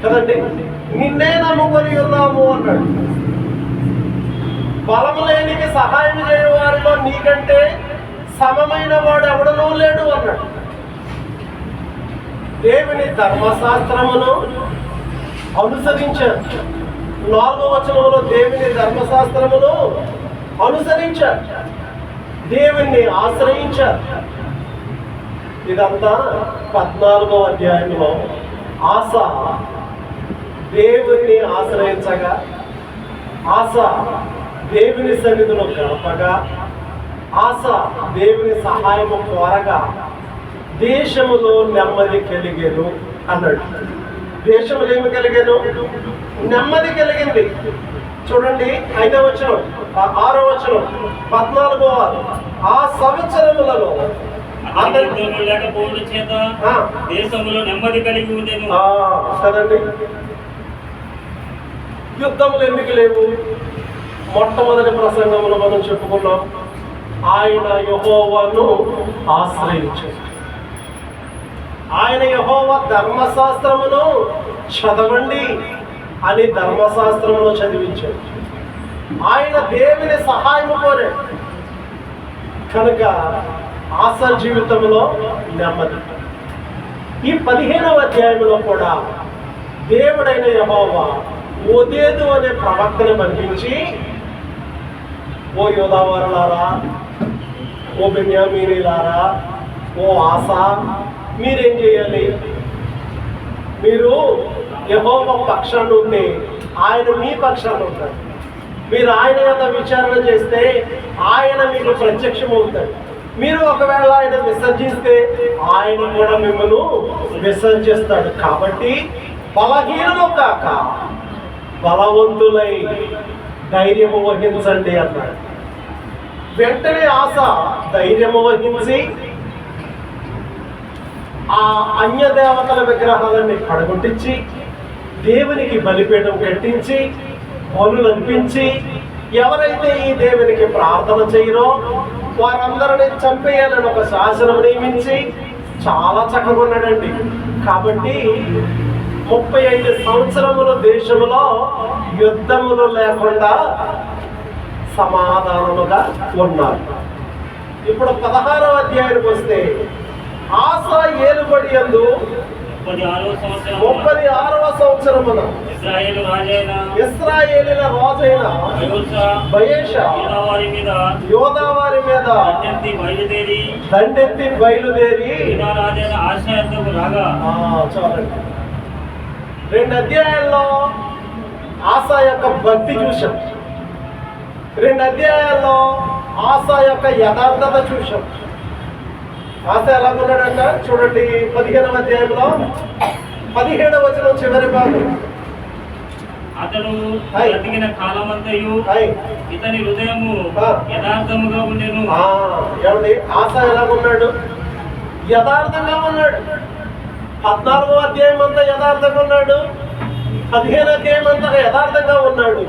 కదండి, నిన్నే నమ్ముకొని ఉన్నాము అన్నాడు. బలము లేనికి సహాయం చేయవారిలో నీకంటే సమమైన వాడు ఎవడనూ లేడు అన్నాడు. దేవుని ధర్మశాస్త్రమును అనుసరించారు. 4వ వచనంలో దేవుని ధర్మశాస్త్రమును అనుసరించారు, దేవుణ్ణి ఆశ్రయించారు. ఇదంతా 14వ అధ్యాయంలో ఆసా దేవుణ్ణి ఆశ్రయించగా, ఆసా దేవుని సన్నిధిలో గడపగా, ఆసా దేవుని సహాయము కోరగా దేశములో నెమ్మది కలిగేను అన్నాడు. దేశములో ఏమి కలిగాను? నెమ్మది కలిగింది. చూడండి, 5వ వచనం, 6వ వచనం, 14వ ఆ సంవత్సరములలో లేకపోవడం చేత దేశంలో నెమ్మది కలిగి ఉండేను కదండి. యుద్ధములు ఎందుకు లేవు? మొట్టమొదటి ప్రసంగంలో మనం చెప్పుకున్నాం, ఆయన యెహోవాను ఆశ్రయించాడు. ఆయన యెహోవా ధర్మశాస్త్రమును చదవండి అని ధర్మశాస్త్రమును చదివించాడు. ఆయన దేవుని సహాయం కోరాడు కనుక ఆసా జీవితంలో నెమ్మది. ఈ 15వ అధ్యాయంలో కూడా దేవుడైన యెహోవా ఓదేదు అనే ప్రవక్తను పంపించి, ఓ యోధావారులారా, ఓ బెన్యామీనీలారా, ఓ ఆసా, మీరేం చేయాలి? మీరు యెహోవా పక్షాన్ని ఉంటే ఆయన మీ పక్షాన్ని ఉంటాడు. మీరు ఆయన యొక్క విచారణ చేస్తే ఆయన మీకు ప్రత్యక్షమవుతాడు. మీరు ఒకవేళ ఆయన విసర్జిస్తే ఆయన కూడా మిమ్మల్ని విసర్జిస్తాడు. కాబట్టి బలహీనులు కాక బలవంతులై ధైర్యము వహించండి అన్నాడు. వెంటనే ఆసా ధైర్యము వహించి ఆ అన్య దేవతల విగ్రహాలన్నీ పడగొట్టించి దేవునికి బలిపీఠం కట్టించి బలులు అర్పించి ఎవరైతే ఈ దేవునికి ప్రార్థన చేయరో వారందరినీ చంపేయాలని ఒక శాసనం నియమించి చాలా చక్కగా ఉన్నాడండి. కాబట్టి 35 సంవత్సరముల దేశంలో యుద్ధములు లేకుండా సమాధానముగా ఉన్నారు. ఇప్పుడు 16వ అధ్యాయానికి వస్తే ఆసా ఏలుబడి యందు 36వ సంవత్సరమున ఇశ్రాయేలీల రాజైన బయెషా యోదావారి మీద దండెత్తి బయలుదేరి చాలండి. 2 అధ్యాయాల్లో ఆసా యొక్క భక్తి చూశాం, 2 అధ్యాయాల్లో ఆసా యొక్క యథార్థత చూశాం. ఆస ఎలాగున్నాడంట చూడండి, 15వ అధ్యాయంలో 17వ వచనం చివరి భాగం. అతడు బ్రతికిన కాలమంతయు ఇతని హృదయము యథార్థముగా ఉండెను. ఏమండి, ఆస ఎలాగున్నాడు? యథార్థంగా ఉన్నాడు. 14వ అధ్యాయం అంతా యథార్థంగా ఉన్నాడు, 15వ అధ్యాయం అంతా యథార్థంగా ఉన్నాడు.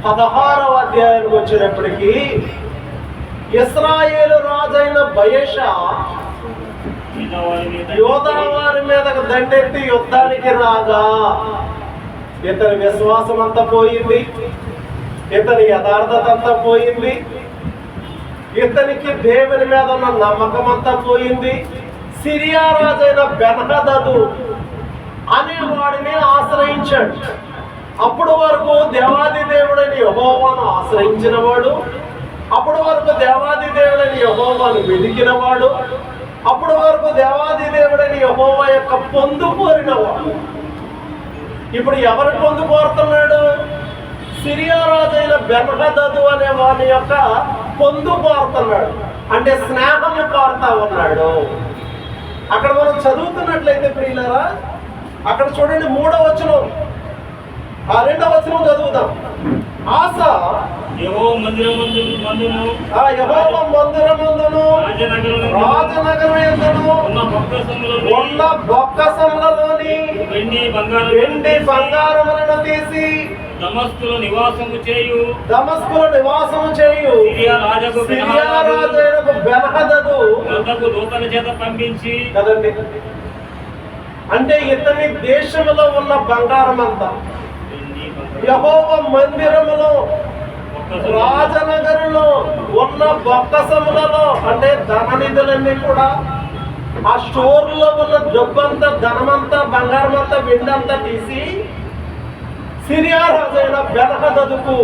16వ అధ్యాయానికి వచ్చేటప్పటికి ఇశ్రాయేలు రాజైన బయెషా యోదావారి మీదకు దండెత్తి యుద్ధానికి రాగా ఇతని విశ్వాసం అంతా పోయింది, ఇతని యథార్థత అంతా పోయింది, ఇతనికి దేవుని మీద ఉన్న నమ్మకం అంతా పోయింది. సిరియా రాజైన బెన్హదదు అనే వాడిని ఆశ్రయించాడు. అప్పుడు వరకు దేవాది దేవుడని యెహోవాను ఆశ్రయించిన వాడు, అప్పుడు వరకు దేవాది దేవుడని యెహోవాను వెతికినవాడు, అప్పుడు వరకు దేవాది దేవుడని యెహోవా యొక్క పొందు కోరినవాడు. ఇప్పుడు ఎవరు పొందు కోరుతున్నాడు? సిరియా రాజైన బెన్హదదు అనే వాని యొక్క పొందు కోరుతున్నాడు, అంటే స్నేహము కోరుతా ఉన్నాడు. అక్కడ మనం చదువుతున్నట్లయితే ప్రియులారా, అక్కడ చూడండి 3వ వచనం, 2వ వచనం చదువుదాం. ఆస యెహోవా మందిరమందును రాజనగరం యందును ఉన్న బొక్కసములలోని వెండి బంగారములను తీసి దమస్కులో నివాసము చేయు సిరియా రాజైనకు బెన్హదదు దూతల చేత పంపించి కదండి. అంటే ఇతని దేశంలో ఉన్న బంగారం అంతా యెహోవా మందిరములో రాజనగరులో ఉన్న బొక్కసములలో, అంటే ధననిధులన్నీ కూడా ఆ స్టోర్లో ఉన్న డబ్బంతా, ధనమంతా, బంగారం అంతా, వెండంతా తీసి సిరియా రాజైన బెన్హదదుకు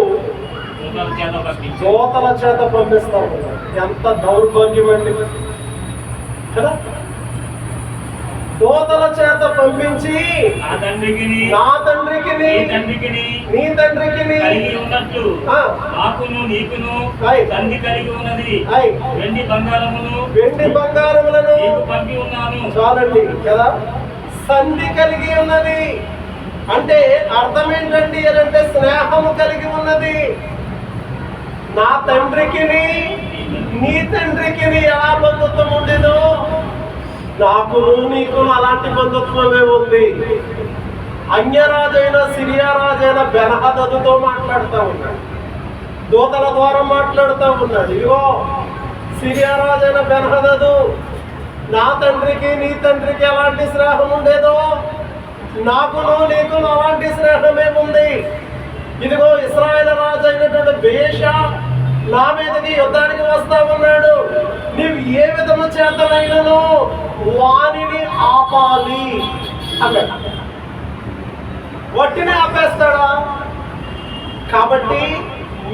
దూతల చేత పంపిస్తాం. ఎంత దౌర్భాగ్యం అండి కదా! దూతల చేత పంపించి నా తండ్రికి నీ తండ్రికి నాకును నీకును తండ్రి కలిగి ఉన్నది వెండి బంగారములను పంపి ఉన్నాను. చాలండి కదా, సంధి కలిగి ఉన్నది అంటే అర్థం ఏంటండి అంటే స్నేహము కలిగి ఉన్నది. నా తండ్రికి నీ తండ్రికి ఎలా బంధుత్వం ఉండేదో నాకు నీకు అలాంటి బంధుత్వమే ఉంది. అన్యరాజైన సిరియా రాజైన బెన్హదదుతో మాట్లాడుతూ ఉన్నాడు, దూతల ద్వారా మాట్లాడుతూ ఉన్నాడు. ఇదిగో సిరియా రాజైన బెన్హదదు, నా తండ్రికి నీ తండ్రికి ఎలాంటి స్నేహం ఉండేదో నాకును నీకు అలాంటి స్నేహమే ఉంది. ఇదిగో ఇశ్రాయేలు రాజు అయినటువంటి బయెషా నా మీదకి యుద్ధానికి వస్తా ఉన్నాడు, నీవు ఏ విధము చేతనైనను వానిని ఆపాలి అన్నాడు. వట్టిని ఆపేస్తాడా? కాబట్టి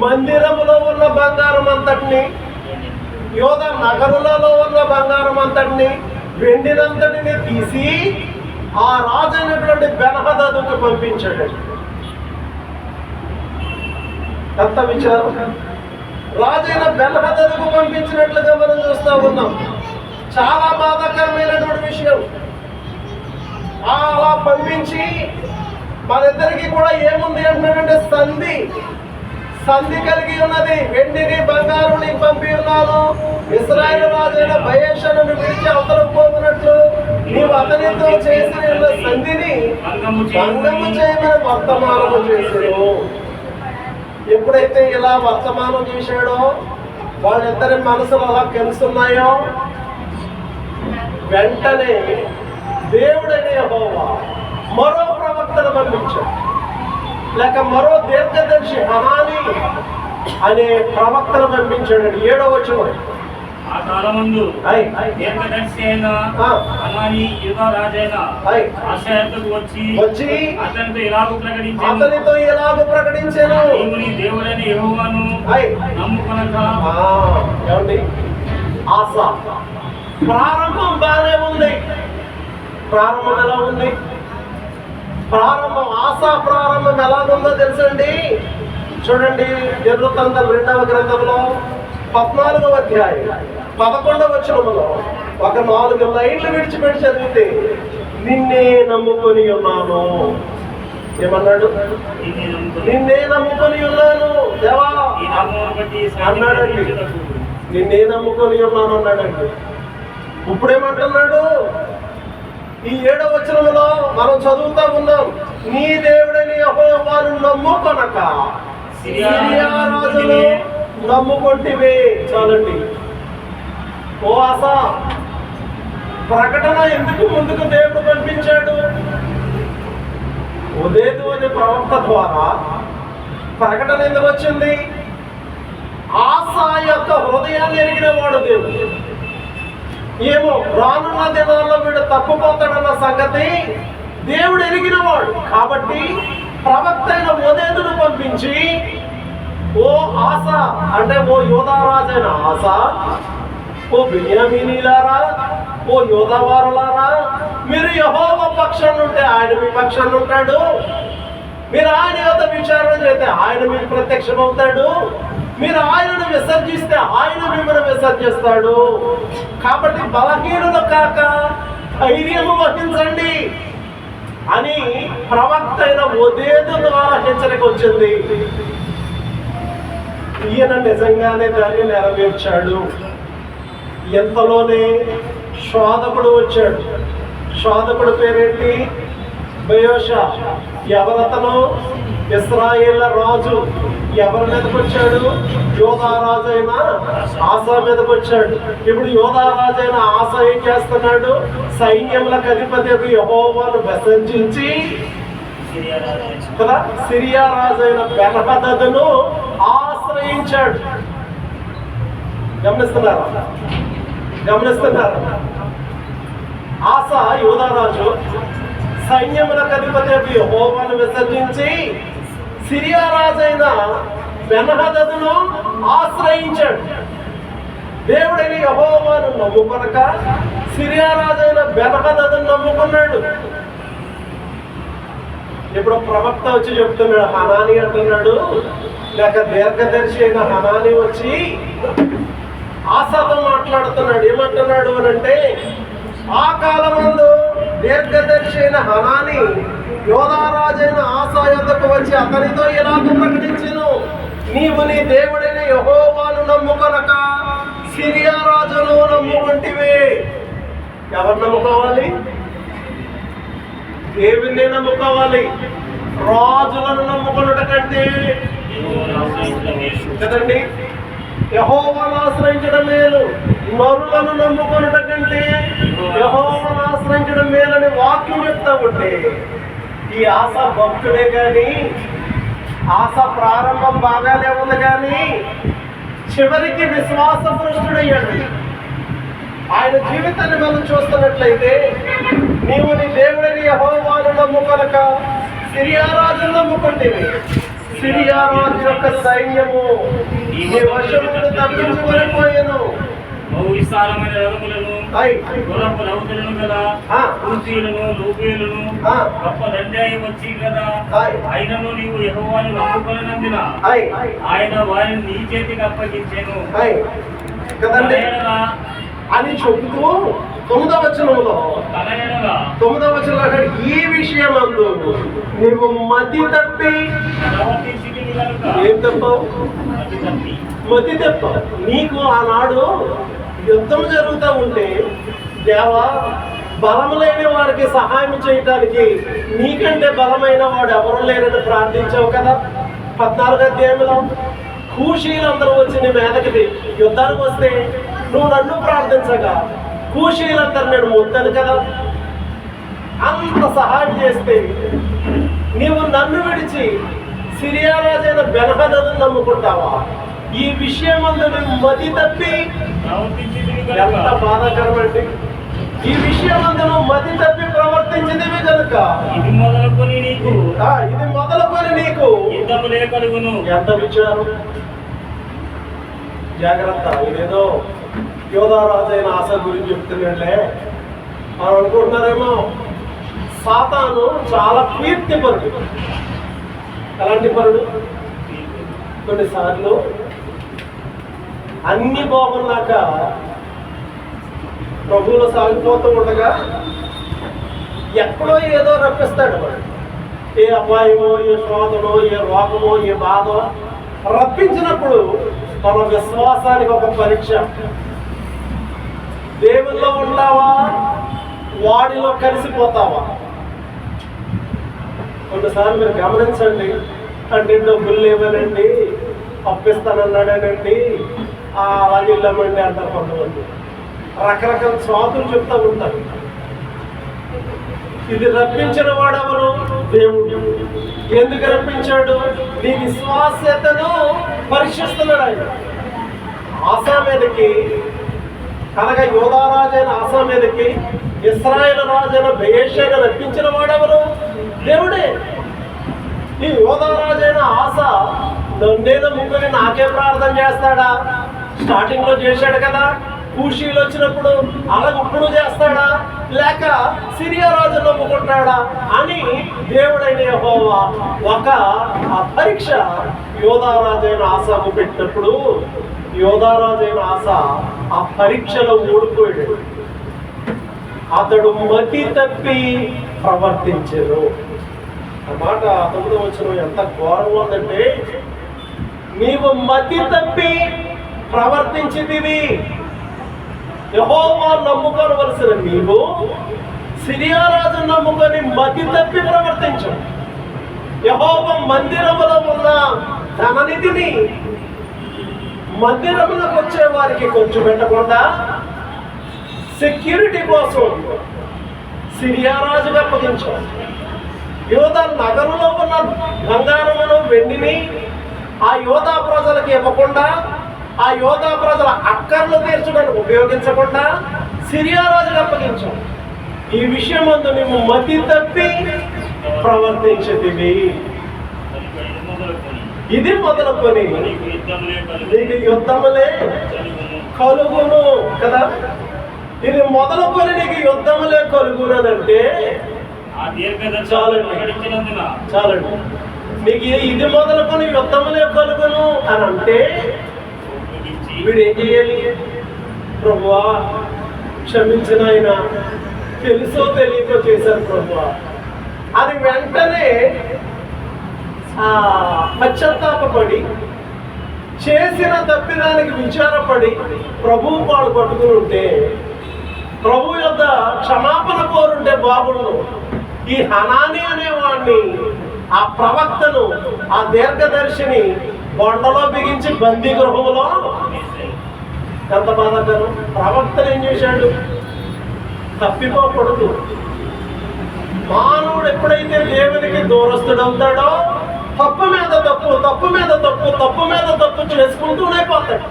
మందిరములో ఉన్న బంగారం అంతటిని, యోధ నగరులలో ఉన్న బంగారం అంతటిని, వెండినంతటిని తీసి ఆ రాజు అయినటువంటి బెన్హదదుకు పంపించాడు. ఎంత విచారం! రాజైన బెన్హదదుకు పంపించినట్లుగా మనం చూస్తూ ఉన్నాం. చాలా బాధాకరమైనటువంటి విషయం. అలా పంపించి మనిద్దరికి కూడా ఏముంది అంటున్నాడంటే సంధి కలిగి ఉన్నది. వెండిని బంగారుని పంపి ఉన్నాను, ఇశ్రాయేలు రాజైన బయెషాను విడిచి అవతలకు పోతున్నట్లు నీవు అతనితో చేసిన సంధిని భంగము చేయమని వర్తమానము చేశాడు. ఎప్పుడైతే ఇలా వర్తమానం చేశాడో వాళ్ళిద్దరి మనసులు అలా తెలుస్తున్నాయో వెంటనే దేవుడనే యెహోవా మరో ప్రవక్తను పంపించాడు, లేక మరో దీర్ఘదర్శి హనానీ అనే ప్రవక్తను పంపించాడు. 7వ వచనం, ఆ కాలమందు దీర్ఘదర్శి అయిన హనానీ యూదా రాజైన ఆసా యొద్దకు వచ్చి అతనితో ఇలాగూ ప్రకటించాను, నీవు నీ దేవుడైన యెహోవాను నమ్ముకొనక. ఏమండి, ఆసా ప్రారంభం బాగానే ఉంది. ప్రారంభం ఎలా ఉంది? ఆసా ప్రారంభం ఎలాగుందో తెలుసండి. చూడండి, దినవృత్తాంతాలు 2వ గ్రంథంలో 14వ అధ్యాయం 11వ వచనములో ఒక 4 లైన్లు విడిచిపెట్టి చదివితే, నిన్నే నమ్ముకొని ఉన్నాను. ఏమన్నాడు? నిన్నే నమ్ముకొని ఉన్నాను దేవా అన్నాడండి. నిన్నే నమ్ముకొని ఉన్నాను అన్నాడండి. ఇప్పుడేమంటున్నాడు? ఈ 7వ వచనంలో మనం చదువుతా ఉన్నాం, నీ దేవుడని యెహోవాను నమ్ముకొనక సిరియా రాజును నమ్ముకొంటివే. చాలండి. ఓ ఆసా, ప్రకటన ఎందుకు ముందుకు దేవుడు పంపించాడు? ఉదేదు అనే ప్రవక్త ద్వారా ప్రకటన ఎందుకు వచ్చింది? ఆసా యొక్క హృదయాన్ని ఎరిగిన వాడు దేవుడు. ఏమో రానున్న దినాల్లో వీడు తప్పుపోతాడన్న సంగతి దేవుడు ఎరిగినవాడు. కాబట్టి ప్రవక్త అయిన ఉదేదును పంపించి, ఓ ఆసా అంటే ఓ యోధారాజైన ఆసా, ఓ బెన్యామీనీలారా, ఓ యోధావారులారా, మీరు యెహోవా పక్షాన్ని ఉంటే ఆయన మీ పక్షాన్ని ఉంటాడు. మీరు ఆయన యొక్క విచారణ చేస్తే ఆయన మీకు ప్రత్యక్షమవుతాడు. మీరు ఆయనను విసర్జిస్తే ఆయన మిమ్మల్ని విసర్జిస్తాడు. కాబట్టి బలహీనులు కాక ధైర్యము వహించండి అని ప్రవక్త అయిన ఉదేదు ద్వారా హెచ్చరిక వచ్చింది. ఈయన నిజంగానే దాన్ని నెరవేర్చాడు. ఎంతలోనే శోధకుడు వచ్చాడు. శోధకుడు పేరేంటి? బయోషా. ఎవరతను? ఇశ్రాయేళ్ల రాజు. ఎవరి మీదకి వచ్చాడు? యోధారాజు అయిన ఆసా మీదకి వచ్చాడు. ఇప్పుడు యోధారాజు అయిన ఆసా ఏం చేస్తున్నాడు? సైన్యములకు అధిపతి యెహోవాను విసర్జించి కదా సిరియా రాజు అయిన బెన్హదదును ఆశ్రయించాడు. గమనిస్తున్నారా? ఆసా యోధారాజు సైన్యములకు అధిపతి యెహోవాను విసర్జించి సిరియా రాజైన బెన్హదదును ఆశ్రయించాడు. దేవుడైన యెహోవాను నమ్ముకొనక సిరియా రాజైన బెన్హదదును నమ్ముకున్నాడు. ఇప్పుడు ప్రవక్త వచ్చి చెప్తున్నాడు, హనానీ అంటున్నాడు, లేక దీర్ఘదర్శి అయిన హనానీ వచ్చి ఆసాతో మాట్లాడుతున్నాడు. ఏమంటున్నాడు అని అంటే, ఆ కాలమందు దీర్ఘదర్శి అయిన హనానీ యోధారాజైన ఆసా యొద్దకు వచ్చి అతనితో ఇలాగ ప్రకటించెను, నీవు నీ దేవుడైన యెహోవాను నమ్ముకొనక సిరియా రాజును నమ్ముకొంటివే. ఎవరు నమ్ముకోవాలి? దేవుణ్ణి నమ్ముకోవాలి. రాజులను నమ్ముకున్నట కంటే కదండి యెహోవాను ఆశ్రయించడం మేలు. నరులను నమ్ముకున్నట కంటే యెహోవాను ఆశ్రయించడం మేలని వాక్యం చెప్తా ఉంటే, ఈ ఆశ భక్తుడే కానీ, ఆశ ప్రారంభం బాగానే ఉంది కానీ చివరికి విశ్వాస భ్రష్టుడయ్యాడు. ఆయన జీవితాన్ని మనం చూస్తున్నట్లయితే, నీవు నీ దేవుడిని యెహోవాను నమ్ముకొనక సిరియా రాజును నమ్ముకుంటేవి. సిరియా రాజు యొక్క సైన్యము నీ వశమును తప్పించుకొనిపోయాను. విస్తారమైన రథములను, గుర్రపు రౌతులను గల కూర్చీలను, లోపేలను గొప్ప దండాయి వచ్చి కదా. ఆయనను నీవు యెహోవాను నమ్ముకొనినందున ఆయన వారిని నీ చేతికి అప్పగించెను కదండి అని చెబుతూ 9వ వచనంలో ఈ విషయమందు నీవు మతి తప్పి ఏం తప్పావు? మతి తప్పావు. నీకు ఆనాడు యుద్ధం జరుగుతూ ఉంటే, దేవా బలము లేని వారికి సహాయం చేయటానికి నీకంటే బలమైన వాడు ఎవరు లేరని ప్రార్థించావు కదా. 14వ అధ్యాయంలో కూషీలందరూ వచ్చి నీ మీదకి యుద్ధానికి వస్తే నువ్వు నన్ను ప్రార్థించగా కూషీలందరూ నేను ముద్దాను కదా. అంత సహాయం చేస్తే నీవు నన్ను విడిచి సిరియా రాజైన బెన్హదదును నమ్ముకుంటావా? ఈ విషయం అందరూ మతి తప్పి ప్రవర్తించితివి ఎంత కనుక బాధాకరం అండి. ఈ విషయం అందరూ మతి తప్పి ప్రవర్తించినవి కనుక ఇది మొదలుకొని నీకు ఇది మొదలుకొని నీకు యుద్ధములే కలుగును. ఎంత విచారం. జాగ్రత్త. ఇదేదో యోధారాజైన ఆశ గురించి చెప్తున్నాడులే మనం అనుకుంటున్నారేమో. సాతాను చాలా కీర్తిపరుడు. ఎలాంటి పరుడు? కొన్నిసార్లు అన్ని బాగున్నాక ప్రభువులో సాగిపోతూ ఉండగా ఎక్కడో ఏదో రప్పిస్తాడు వాడు. ఏ అపాయమో, ఏ శోధనో, ఏ రోగమో, ఏ బాధో రప్పించినప్పుడు మన విశ్వాసానికి ఒక పరీక్ష. దేవుల్లో ఉంటావా, వాడిలో కలిసిపోతావా? కొన్నిసార్లు మీరు గమనించండి. అంటే డబ్బులు లేవనండి, అప్పిస్తానన్నాడేనండి, అలాగే వెళ్ళామండి అంటారు కొంతమంది. రకరకాల స్వాతులు చెప్తూ ఉంటారు. ఇది రప్పించిన వాడెవరు? దేవుడు. ఎందుకు రప్పించాడు? నీ విశ్వాస్యతను పరీక్షిస్తున్నాడు ఆయన. ఆశా మీదకి అనగా యోధారాజైన ఆశా మీదకి ఇశ్రాయేలు రాజైన బయెషాను రప్పించిన వాడెవరు? దేవుడే. ఈ యోధారాజైన ఆశ నేను ముగ్గురిని నాకే ప్రార్థన చేస్తాడా? స్టార్టింగ్ లో చేశాడు కదా. కూషీలు వచ్చినప్పుడు అలాగ ఇప్పుడు చేస్తాడా, లేక సిరియా రాజు నమ్ముకుంటాడా అని దేవుడైన యెహోవా ఒక పరీక్ష యోధారాజైన ఆశకు పెట్టినప్పుడు యోధారాజైన ఆశ ఆ పరీక్షలో ఓడిపోయాడు. అతడు మతి తప్పి ప్రవర్తించారు. అన్నమాట. 9వ వచనం ఎంత ఘోరం ఉందంటే, నీవు మతి తప్పి ప్రవర్తించితివి. యెహోవా నమ్ముకోవలసిన నీవు సిరియా రాజు నమ్ముకొని మతి తప్పి ప్రవర్తించు. యెహోవా మందిరములో ఉన్న ధననిధిని మందిరములకు వచ్చే వారికి కొంచెం పెట్టకుండా సెక్యూరిటీ కోసం సిరియా రాజుగా అప్పగించావు. యోధా నగరంలో ఉన్న బంగారమును, వెండిని ఆ యోధా ప్రజలకు ఇవ్వకుండా, ఆ యోధా ప్రజల అక్కర్లు తీర్చడానికి ఉపయోగించకుండా సిరియా రాజుకు అప్పగించాం. ఈ విషయం అందు నువ్వు మతి తప్పి ప్రవర్తించితివి. ఇది మొదలుకొని నీకు యుద్ధములే కలుగును కదా. ఇది మొదలుకొని నీకు యుద్ధములే కలుగునంటే చాలండి. నీకు ఇది మొదలుకొని యుద్ధములే కలుగును అని అంటే వీడు ఏం చేయాలి? ప్రభువా క్షమించిన ఆయన, తెలుసో తెలియకో చేశారు ప్రభువా అని వెంటనే పశ్చాత్తాపడి చేసిన తప్పిదానికి విచారపడి ప్రభువు పాడు పట్టుకుని ఉంటే, ప్రభు యొద్ద క్షమాపణ కోరుంటే బాగుండు. ఈ హనాని అనేవాడిని, ఆ ప్రవక్తను, ఆ దీర్ఘదర్శిని బొండలో బిగించి బందీ గృహంలో ఎంత బాధాకరం. ప్రవక్తను ఏం చేశాడు? తప్పిపోకూడదు. మానవుడు ఎప్పుడైతే దేవునికి దూరస్తుడవుతాడో తప్పు మీద తప్పు, తప్పు మీద తప్పు, తప్పు మీద తప్పు చేసుకుంటూనే పోతాడు.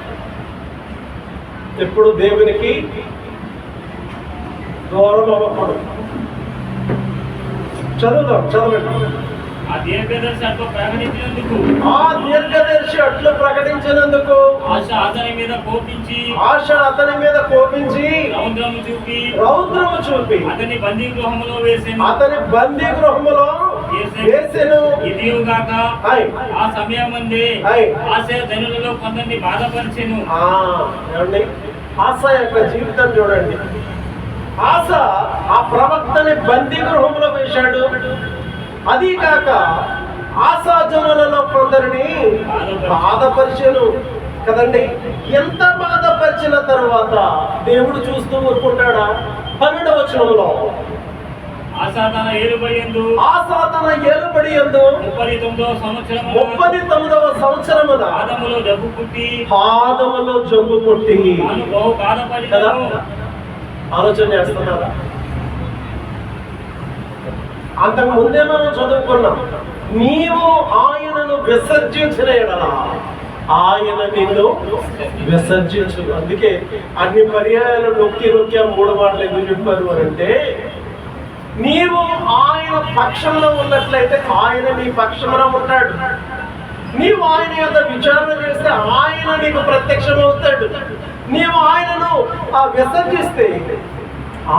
ఎప్పుడు దేవునికి దూరం అవ్వకూడదు. చదవండి. ఆ దీర్ఘదర్శి అట్లు ప్రకటించినందుకు ఆశ అతని మీద కోపించి రౌద్రము చూపి అతని బందీ గృహములో వేసెను. ఇదిగాక ఆ సమయమందే ఆశ జనులలో కొందరిని బాధపరిచెను. ఆశ యొక్క జీవితం చూడండి. ఆశ ఆ ప్రవక్తని బందీ గృహంలో వేశాడు. అది కాక ఆశా జనులలో కొందరిని బాధపరిచెను కదండి. ఎంత బాధపరిచిన తర్వాత దేవుడు చూస్తూ ఊరుకుంటాడా? 12వ వచనంలో ఆశ తన ఏలుబడి యందు 39వ సంవత్సరమున పాదములో జబ్బు పుట్టి కదా. ఆలోచన చేస్తున్నారా? అంతకు ముందే మనం చదువుకున్నాం, నీవు ఆయనను విసర్జించిన ఎడల ఆయన నిన్ను విసర్జించు. అందుకే అన్ని పర్యాయాలు నొక్కి నొక్కి ఆ 3 మాటలు ఎందుకు చెప్పారు అని అంటే, నీవు ఆయన పక్షంలో ఉన్నట్లయితే ఆయన నీ పక్షంలో ఉంటాడు. నీవు ఆయన యొక్క విచారణ చేస్తే ఆయన నీకు ప్రత్యక్షమవుతాడు. నీవు ఆయనను విసర్జిస్తే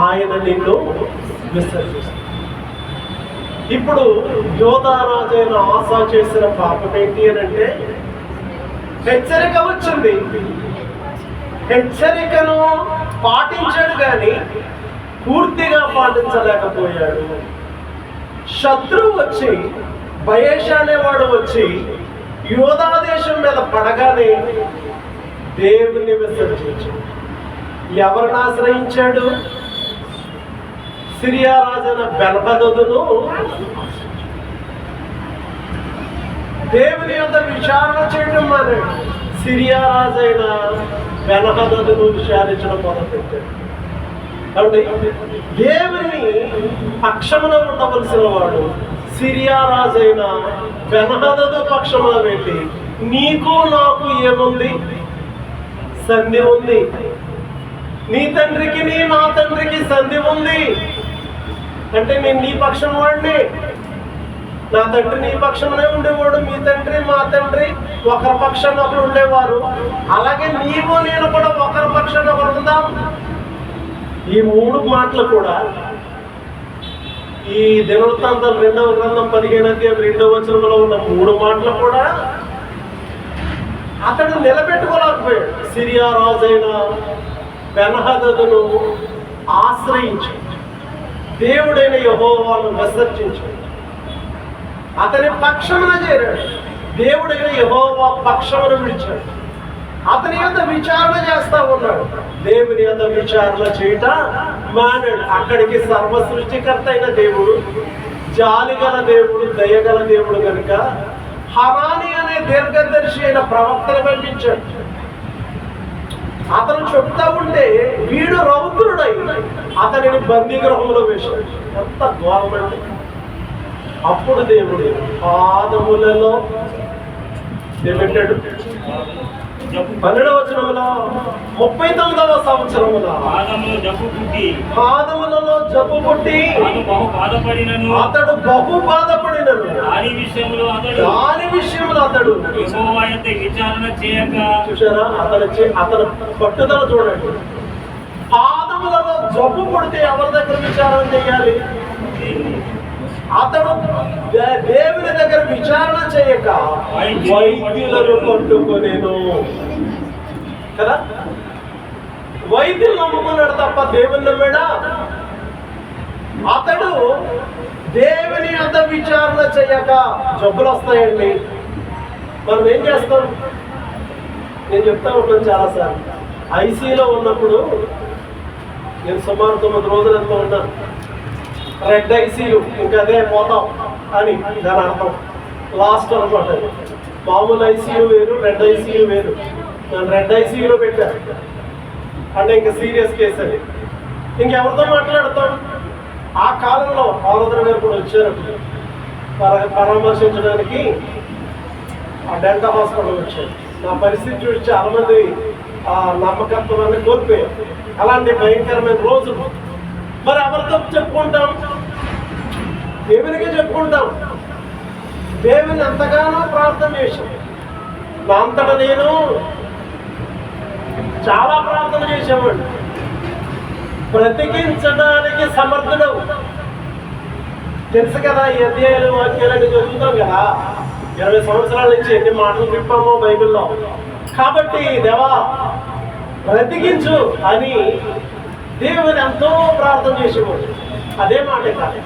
ఆయన నిన్ను విసర్జిస్తాడు. ఇప్పుడు యోధారాజైన ఆసా చేసిన పాపం ఏంటి అని అంటే, హెచ్చరిక వచ్చింది, హెచ్చరికను పాటించాడు కానీ పూర్తిగా పాటించలేకపోయాడు. శత్రువు వచ్చి, బయేషా అనేవాడు వచ్చి యోధా దేశం మీద పడగానే దేవుని విసర్జించాడు. ఎవరిని ఆశ్రయించాడు? సిరియా రాజైన బెన్హదదును. దేవుని యొక్క విచారణ చేయడం మానేడు. సిరియా రాజైన బెన్హదదును విచారించడం మొదలుపెట్టాడు. కాబట్టి దేవుని పక్షమున ఉండవలసిన వాడు సిరియా రాజైన బెన్హదదు పక్షమున వెళ్ళి, నీకు నాకు ఏముంది? సంధి ఉంది. నీ తండ్రికి నా తండ్రికి సంధి ఉంది అంటే నేను నీ పక్షం వాడిని. నా తండ్రి నీ పక్షంలోనే ఉండేవాడు, మీ తండ్రి మా తండ్రి ఒకరి పక్షాన్ని ఒకరు ఉండేవారు. అలాగే నీవు నేను కూడా ఒకరి పక్షాన్ని ఒకరు ఉందాం. ఈ 3 మాటలు కూడా ఈ దినవృత్తాంతాలు 2వ గ్రంథం 15వ అధ్యాయం 2వ వచనంలో ఉన్న 3 మాటలు కూడా అతడు నిలబెట్టుకోలేకపోయాడు. సిరియా రాజైన బెన్హదదును ఆశ్రయించి దేవుడైన యెహోవాను విసర్జించాడు. అతని పక్షమున చేరాడు. దేవుడైన యెహోవా పక్షమును విడిచాడు. అతని యొక్క విచారణ చేస్తా ఉన్నాడు. దేవుని యొక్క విచారణ చేయట మానాడు. అక్కడికి సర్వ సృష్టికర్త అయిన దేవుడు, జాలిగల దేవుడు, దయగల దేవుడు కనుక హనాని అనే దీర్ఘదర్శి అయిన ప్రవక్తను పంపించాడు. అతను చెప్తా ఉంటే వీడు రౌద్రుడై అతనిని బందీ గృహంలో వేశాడు. ఎంత ఘోరమండి! అప్పుడు దేవుడు పాదములలో ఏమిటాడు? 12వ వచనంలో 39వ సంవత్సరములో పాదములలో జబ్బు పుట్టి అతడు బహు బాధపడినను. దాని విషయంలో అతడు విచారణ చేయక, చూసారా అతను పట్టుదల చూడండి. పాదములలో జబ్బు పుడితే ఎవరి దగ్గర విచారణ చేయాలి? అతడు దేవుని దగ్గర విచారణ చేయక వైద్యులను పట్టుకొనేను కదా. వైద్యులు నమ్ముకున్నాడు తప్ప దేవుని నమ్మాడా? అతడు దేవుని అంత విచారణ చేయక జబ్బులు వస్తాయండి. మనం ఏం చేస్తాం? నేను చెప్తా ఉంటాను చాలాసార్లు. ఐసీలో ఉన్నప్పుడు నేను సుమారు 9 రోజులు ఎంతో ఉన్నాను. రెడ్ ఐసీయూ, ఇంకా అదే పోతాం అని దాని అర్థం. లాస్ట్ అనమాట. మామూలు ఐసీయూ వేరు, రెడ్ ఐసీయూ వేరు. నన్ను రెడ్ ఐసీయూలో పెట్టారు అంటే ఇంకా సీరియస్ కేసు అని. ఇంకెవరితో మాట్లాడతాం? ఆ కాలంలో ఆలోచన గారు కూడా వచ్చారు పరామర్శించడానికి. ఆ డెల్టా హాస్పిటల్ వచ్చారు. నా పరిస్థితి చూసి చాలామంది నమ్మకత్వాన్ని కోల్పోయారు. అలాంటి భయంకరమైన రోజులు. మరి ఎవరితో చెప్పుకుంటాం? దేవునికే చెప్పుకుంటాం. దేవుని ఎంతగానో ప్రార్థన చేశాం. నా అంతటా నేను చాలా ప్రార్థన చేసేవాడు. బ్రతికించడానికి సమర్థుడు. తెలుసు కదా, ఈ అధ్యాయాలు వాక్యాలని చదువుతాం కదా. 20 సంవత్సరాల నుంచి ఎన్ని మాటలు చెప్పామో బైబిల్లో. కాబట్టి దేవా బ్రతికించు అని దేవుని ఎంతో ప్రార్థన చేసేవాడు. అదే మాట కాదు.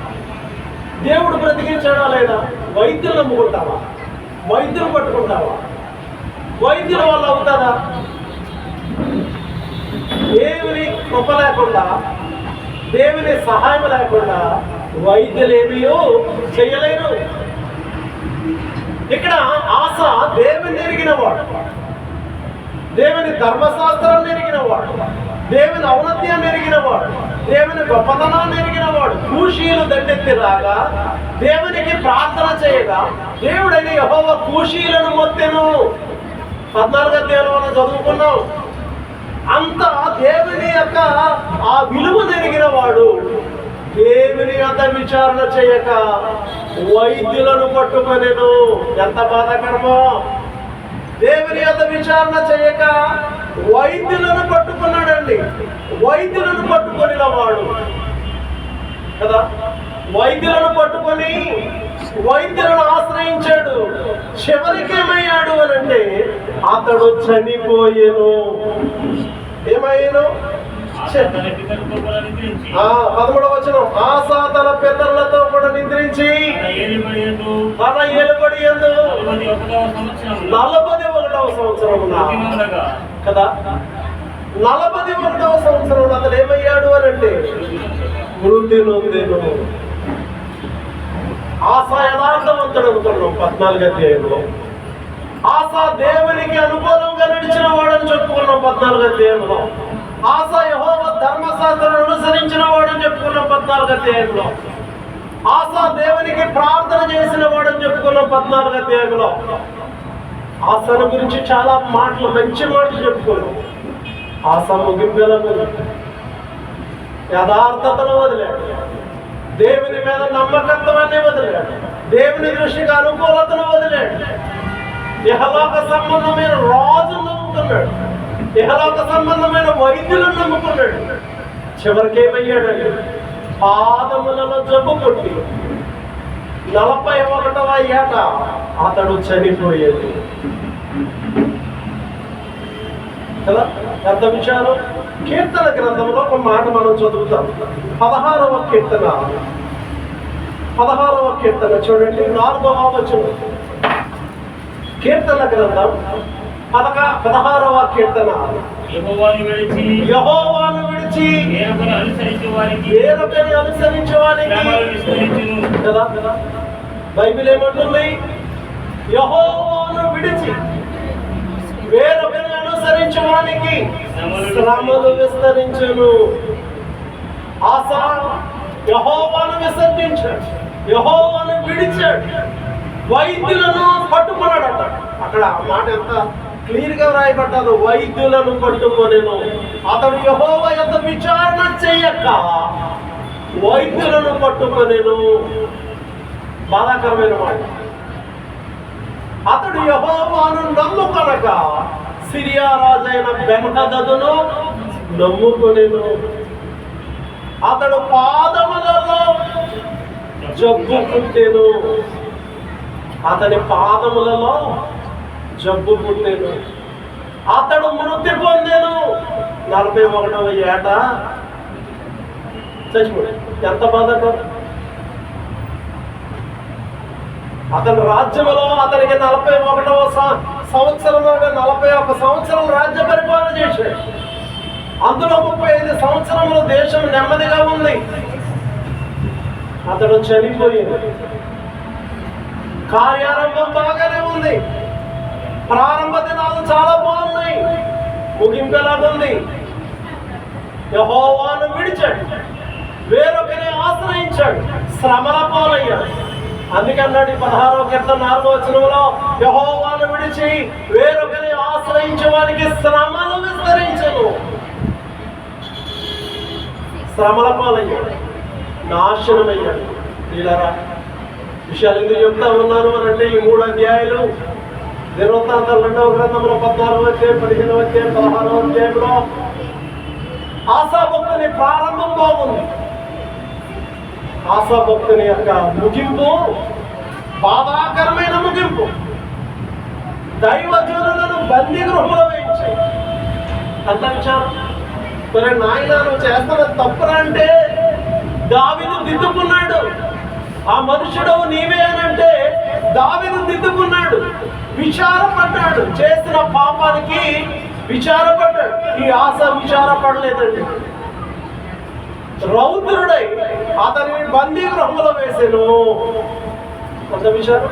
దేవుడు బ్రతికించాడా లేదా? వైద్యులు నమ్ముకుంటావా? వైద్యులు పట్టుకుంటావా? వైద్యుల వల్ల అవుతుందా? దేవుని కృప లేకుండా, దేవుని సహాయం లేకుండా వైద్యులు ఏమీ చేయలేరు. ఇక్కడ ఆశ దేవుని ఎరిగినవాడు, దేవుని ధర్మశాస్త్రాన్ని ఎరిగినవాడు, దేవుని ఔన్నత్యాన్ని ఎరిగినవాడు, దేవుని గొప్పతనాన్ని ఎరిగినవాడు. కూషీలు దండెత్తి రాగా దేవునికి ప్రార్థన చేయగా దేవుడైన యెహోవా కూషీలను మొత్తెను. 14వ అధ్యాయంలో మనం చదువుకున్నాం. అంత దేవుని యొక్క ఆ విలువ జరిగిన వాడు దేవుని అంత విచారణ చేయక వైద్యులను పట్టుకొనెను. ఎంత బాధాకరమో! దేవుని అంత విచారణ చేయక వైద్యులను పట్టుకున్నాడండి. వైద్యులను పట్టుకొనిన వాడు కదా, వైద్యులను పట్టుకొని వైద్యులను ఆశ్రయించాడు. చివరికి ఏమయ్యాడు అని అంటే అతడు చనిపోయేను. ఏమయ్యాను? 13వ వచనం, ఆసా తన పితరులతో కూడా నిద్రించి తన ఏలుబడి యందు 41వ సంవత్సరమున కదా, 41వ సంవత్సరంలో అతను ఏమయ్యాడు అని అంటే మృతి నొందెను. ఆసా యథార్థవంతుడు అనుకున్నాం 14వ అధ్యాయంలో. ఆసా దేవునికి అనుకూలంగా నడిచిన వాడని చెప్పుకున్నాం 14వ అధ్యాయంలో. ఆసా యెహోవా ధర్మశాస్త్రాన్ని అనుసరించిన వాడని చెప్పుకున్నాం 14వ అధ్యాయంలో. ఆసా దేవునికి ప్రార్థన చేసిన వాడని చెప్పుకున్నాం 14వ అధ్యాయంలో. ఆసాను గురించి చాలా మాటలు, మంచి మాటలు చెప్పుకున్నాం. ఆసా ముగింపు యథార్థతను వదిలాడు, దేవుని మీద నమ్మకత్వాన్ని వదిలాడు, దేవుని దృష్టికి అనుకూలతను వదిలాడు, ఇహలోక సంబంధమైన రాజును నమ్ముకున్నాడు, ఇహలోక సంబంధమైన వైద్యులను నమ్ముకున్నాడు. చివరికి ఏమయ్యాడండి? పాదములలో జబ్బు కొట్టి 41వ ఏట అతడు చనిపోయేది కదా. ఎంత విచారం! కీర్తన గ్రంథంలో ఒక మాట మనం చదువుతాం. 16వ కీర్తన చూడండి, 4వ వచనం. కీర్తన గ్రంథం 16వ కీర్తన. యెహోవాను విడిచి వేరొకరిని అనుసరించే వారికి కదా. బైబిల్ ఏమంటుంది? యెహోవాను విడిచి వేరొకరిని అనుసరించే వానికి శ్రమలు విస్తరించును. ఆసా యెహోవాను విసర్జించాడు, యెహోవాను విడిచాడు, వైద్యులను పట్టుకున్నాడట. అక్కడ ఆ మాట ఎంత క్లియర్ గా రాయబడ్డాడు. వైద్యులను పట్టుకొనెను. అతడు యెహోవా యందు విచారణ చెయ్యక వైద్యులను పట్టుకొనెను. బాధాకరమైన మాట. అతడు యెహోవాను నమ్ముకొనక సిరియా రాజైన బెన్హదదును నమ్ముకొనెను. అతడు పాదములలో జబ్బు పుట్టెను. అతని పాదములలో జబ్బు పుట్టెను. అతడు మృతి పొందెను. 41వ ఏట చచ్చిపోయాడు. ఎంత బాధాకరం! అతని రాజ్యంలో అతనికి 41వ సంవత్సరంలో 41 సంవత్సరం రాజ్య పరిపాలన చేశాడు. అందులో 35 సంవత్సరంలో దేశం నెమ్మదిగా ఉంది. అతడు చనిపోయింది. కార్యారంభం బాగానే ఉంది, ప్రారంభ దినాలు చాలా బాగున్నాయి, ముగింపు ఎలాగుంది? యెహోవాను విడిచాడు, వేరొకరిని ఆశ్రయించాడు, శ్రమల పాలయ్యాడు. అందుకన్నాడు 16వ కీర్తన 4వ వచనంలో, యెహోవాను విడిచి వేరొకరిని ఆశ్రయించే వారికి శ్రమలు విస్తరించను. శ్రమల పాలయ్యాడు, నాశనమయ్యాడు. ఇలా విషయాలు ఎందుకు చెప్తా ఉన్నాను అని అంటే, ఈ 3 అధ్యాయాలు దినవృత్తాంతాలు 2వ గ్రంథంలో 14వ అధ్యాయం, 15వ అధ్యాయం, 16వ అధ్యాయంలో ఆసా భక్తుని ప్రారంభం బాగుంది. ఆసా భక్తుని యొక్క ముగింపు బాధాకరమైన ముగింపు. దైవజనులను బందీ గృహంలో వేయించాయి. అంత విచారం. మరి నాయన నువ్వు చేస్తున్న తప్పురా అంటే దావీదు దిద్దుకున్నాడు. ఆ మనుషుడు నీవే అనంటే దావీదు దిద్దుకున్నాడు, విచారపడ్డాడు. చేసిన పాపానికి విచారపడ్డాడు. ఈ ఆశ విచారపడలేదండి. రౌద్రుడై అతని బందీ గృహంలో వేసాను. అంత విచారం.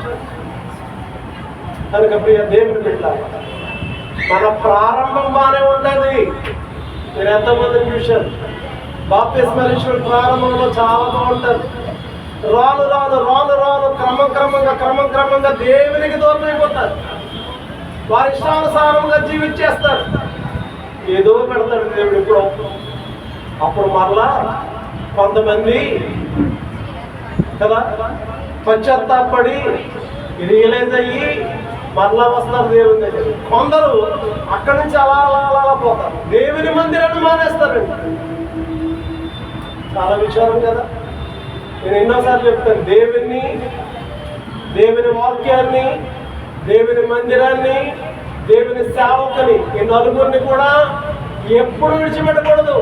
కనుక ప్రియ దేవుని బిడ్డ, మన ప్రారంభం బాగానే ఉండదు. మీరు ఎంతమందిని చూశారు? బాప్తిస్మరిస్తున్న ప్రారంభంలో చాలా బాగుంటారు. రాను రాను రాను రాను క్రమక్రమంగా దేవునికి దూరం అయిపోతారు. వారి ఇష్టానుసారంగా జీవించేస్తారు. ఏదో పెడతాడు దేవుడు ఇప్పుడు. అప్పుడు మరలా కొంతమంది కదా పశ్చాత్తాపడి రియలైజ్ అయ్యి మరలా వస్తారు దేవుని దగ్గర. కొందరు అక్కడి నుంచి అలా అలా అలా అలా పోతారు, దేవుని మందిరాన్ని మానేస్తారండి. చాలా విచారం కదా. నేను ఎన్నోసార్లు చెప్తాను, దేవుని వాక్యాన్ని, దేవుని మందిరాన్ని, దేవుని సేవకుని, ఈ నలుగురిని కూడా ఎప్పుడు విడిచిపెట్టకూడదు.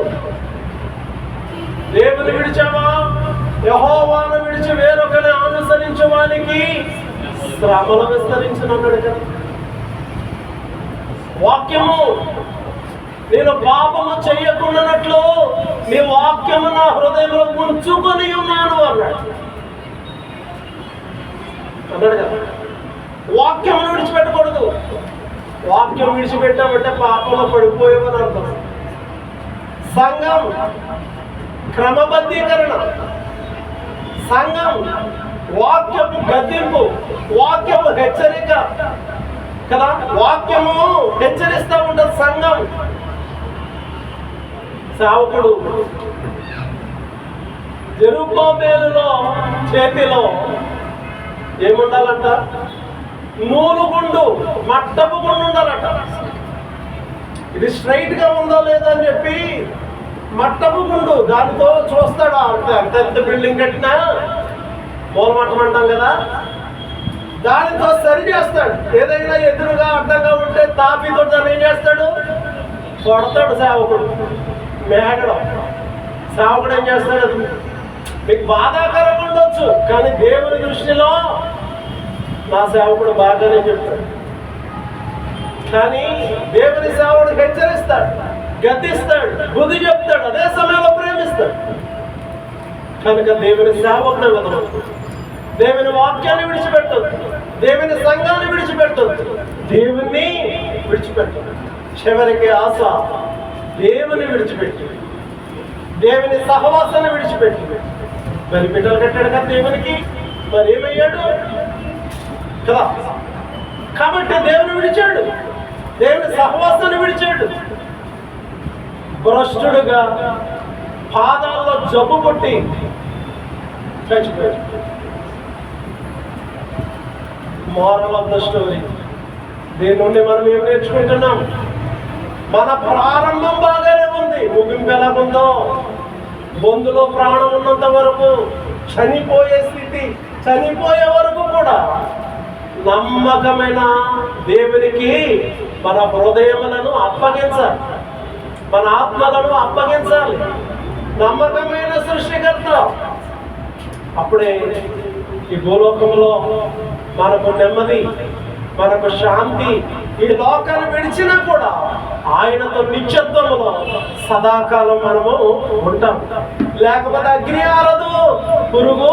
దేవుని విడిచావా, యెహోవాను విడిచి వేరొకరిని అనుసరించే వానికి శ్రమలు విస్తరించినన్నాడు కదా. వాక్యము, నేను పాపము చెయ్యకుండానట్లు నీ వాక్యము నా హృదయంలో ఉంచుకొని ఉన్నాను అన్నాడు కదా. వాక్యమును విడిచిపెట్టకూడదు. వాక్యం విడిచిపెట్టామంటే పాపంలో పడిపోయామని అర్థం. సంఘం క్రమబద్ధీకరణ, సంఘం వాక్యపు గద్దింపు, వాక్యపు హెచ్చరిక కదా. వాక్యము హెచ్చరిస్తూ ఉంటుంది సంఘం. సేవకుడు జెరుబ్బాబెలులో చేతిలో ఏముండాలంట? నూలుగుండు, మట్టపు గుండు ఉండాలంట. ఇది స్ట్రైట్ గా ఉందో లేదో అని చెప్పి మట్టపు గుండు, దానితో చూస్తాడు. అంత ఎంత బిల్డింగ్ కట్టినా మూలమట్టం అంటాం కదా, దానితో సరి చేస్తాడు. ఏదైనా ఎదురుగా అడ్డంగా ఉంటే తాపితో దాన్ని ఏం చేస్తాడు? కొడతాడు సేవకుడు. మేగడం సేవకుడు ఏం చేస్తాడు? అది మీకు బాధాకరంగా ఉండొచ్చు, కానీ దేవుని దృష్టిలో నా సేవకుడు బాగానే చెప్తాడు. కానీ దేవుని సేవకుడు హెచ్చరిస్తాడు, గద్దిస్తాడు, బుద్ధి చెప్తాడు, అదే సమయంలో ప్రేమిస్తాడు. కనుక దేవుని సేవకుడు వదలదు, దేవుని వాక్యాన్ని విడిచిపెట్టద్దు, దేవుని సంఘాన్ని విడిచిపెట్టద్దు, దేవుణ్ణి విడిచిపెట్టదు. చివరికి ఆశ దేవుని విడిచిపెట్టి, దేవుని సహవాసాన్ని విడిచిపెట్టి, మరి బిడ్డలు కట్టాడు కదా దేవునికి, మరి ఏమయ్యాడు కదా. కాబట్టి దేవుని విడిచాడు, దేవుని సహవాసాన్ని విడిచాడు. భ్రష్టుడుగా పాదాల్లో జబ్బు కొట్టి చచ్చిపోయాడు. Moral of the story. దీని నుండి మనం ఏం నేర్చుకుంటున్నాం? మన ప్రారంభం బాగానే ఉంది, ముగింపు ఎలా ఉందో, బొందులో ప్రాణం ఉన్నంత వరకు, చనిపోయే స్థితి, చనిపోయే వరకు కూడా నమ్మకమైన దేవునికి మన హృదయములను అప్పగించాలి, మన ఆత్మలను అప్పగించాలి. నమ్మకమైన సృష్టికర్త. అప్పుడే ఈ భూలోకంలో మనకు నెమ్మది, మనకు శాంతి. ఈ లోకాన్ని విడిచినా కూడా ఆయనతో నిత్యత్వములో సదాకాలం మనము ఉంటాం. లేకపోతే అగ్ని ఆరదు, పురుగు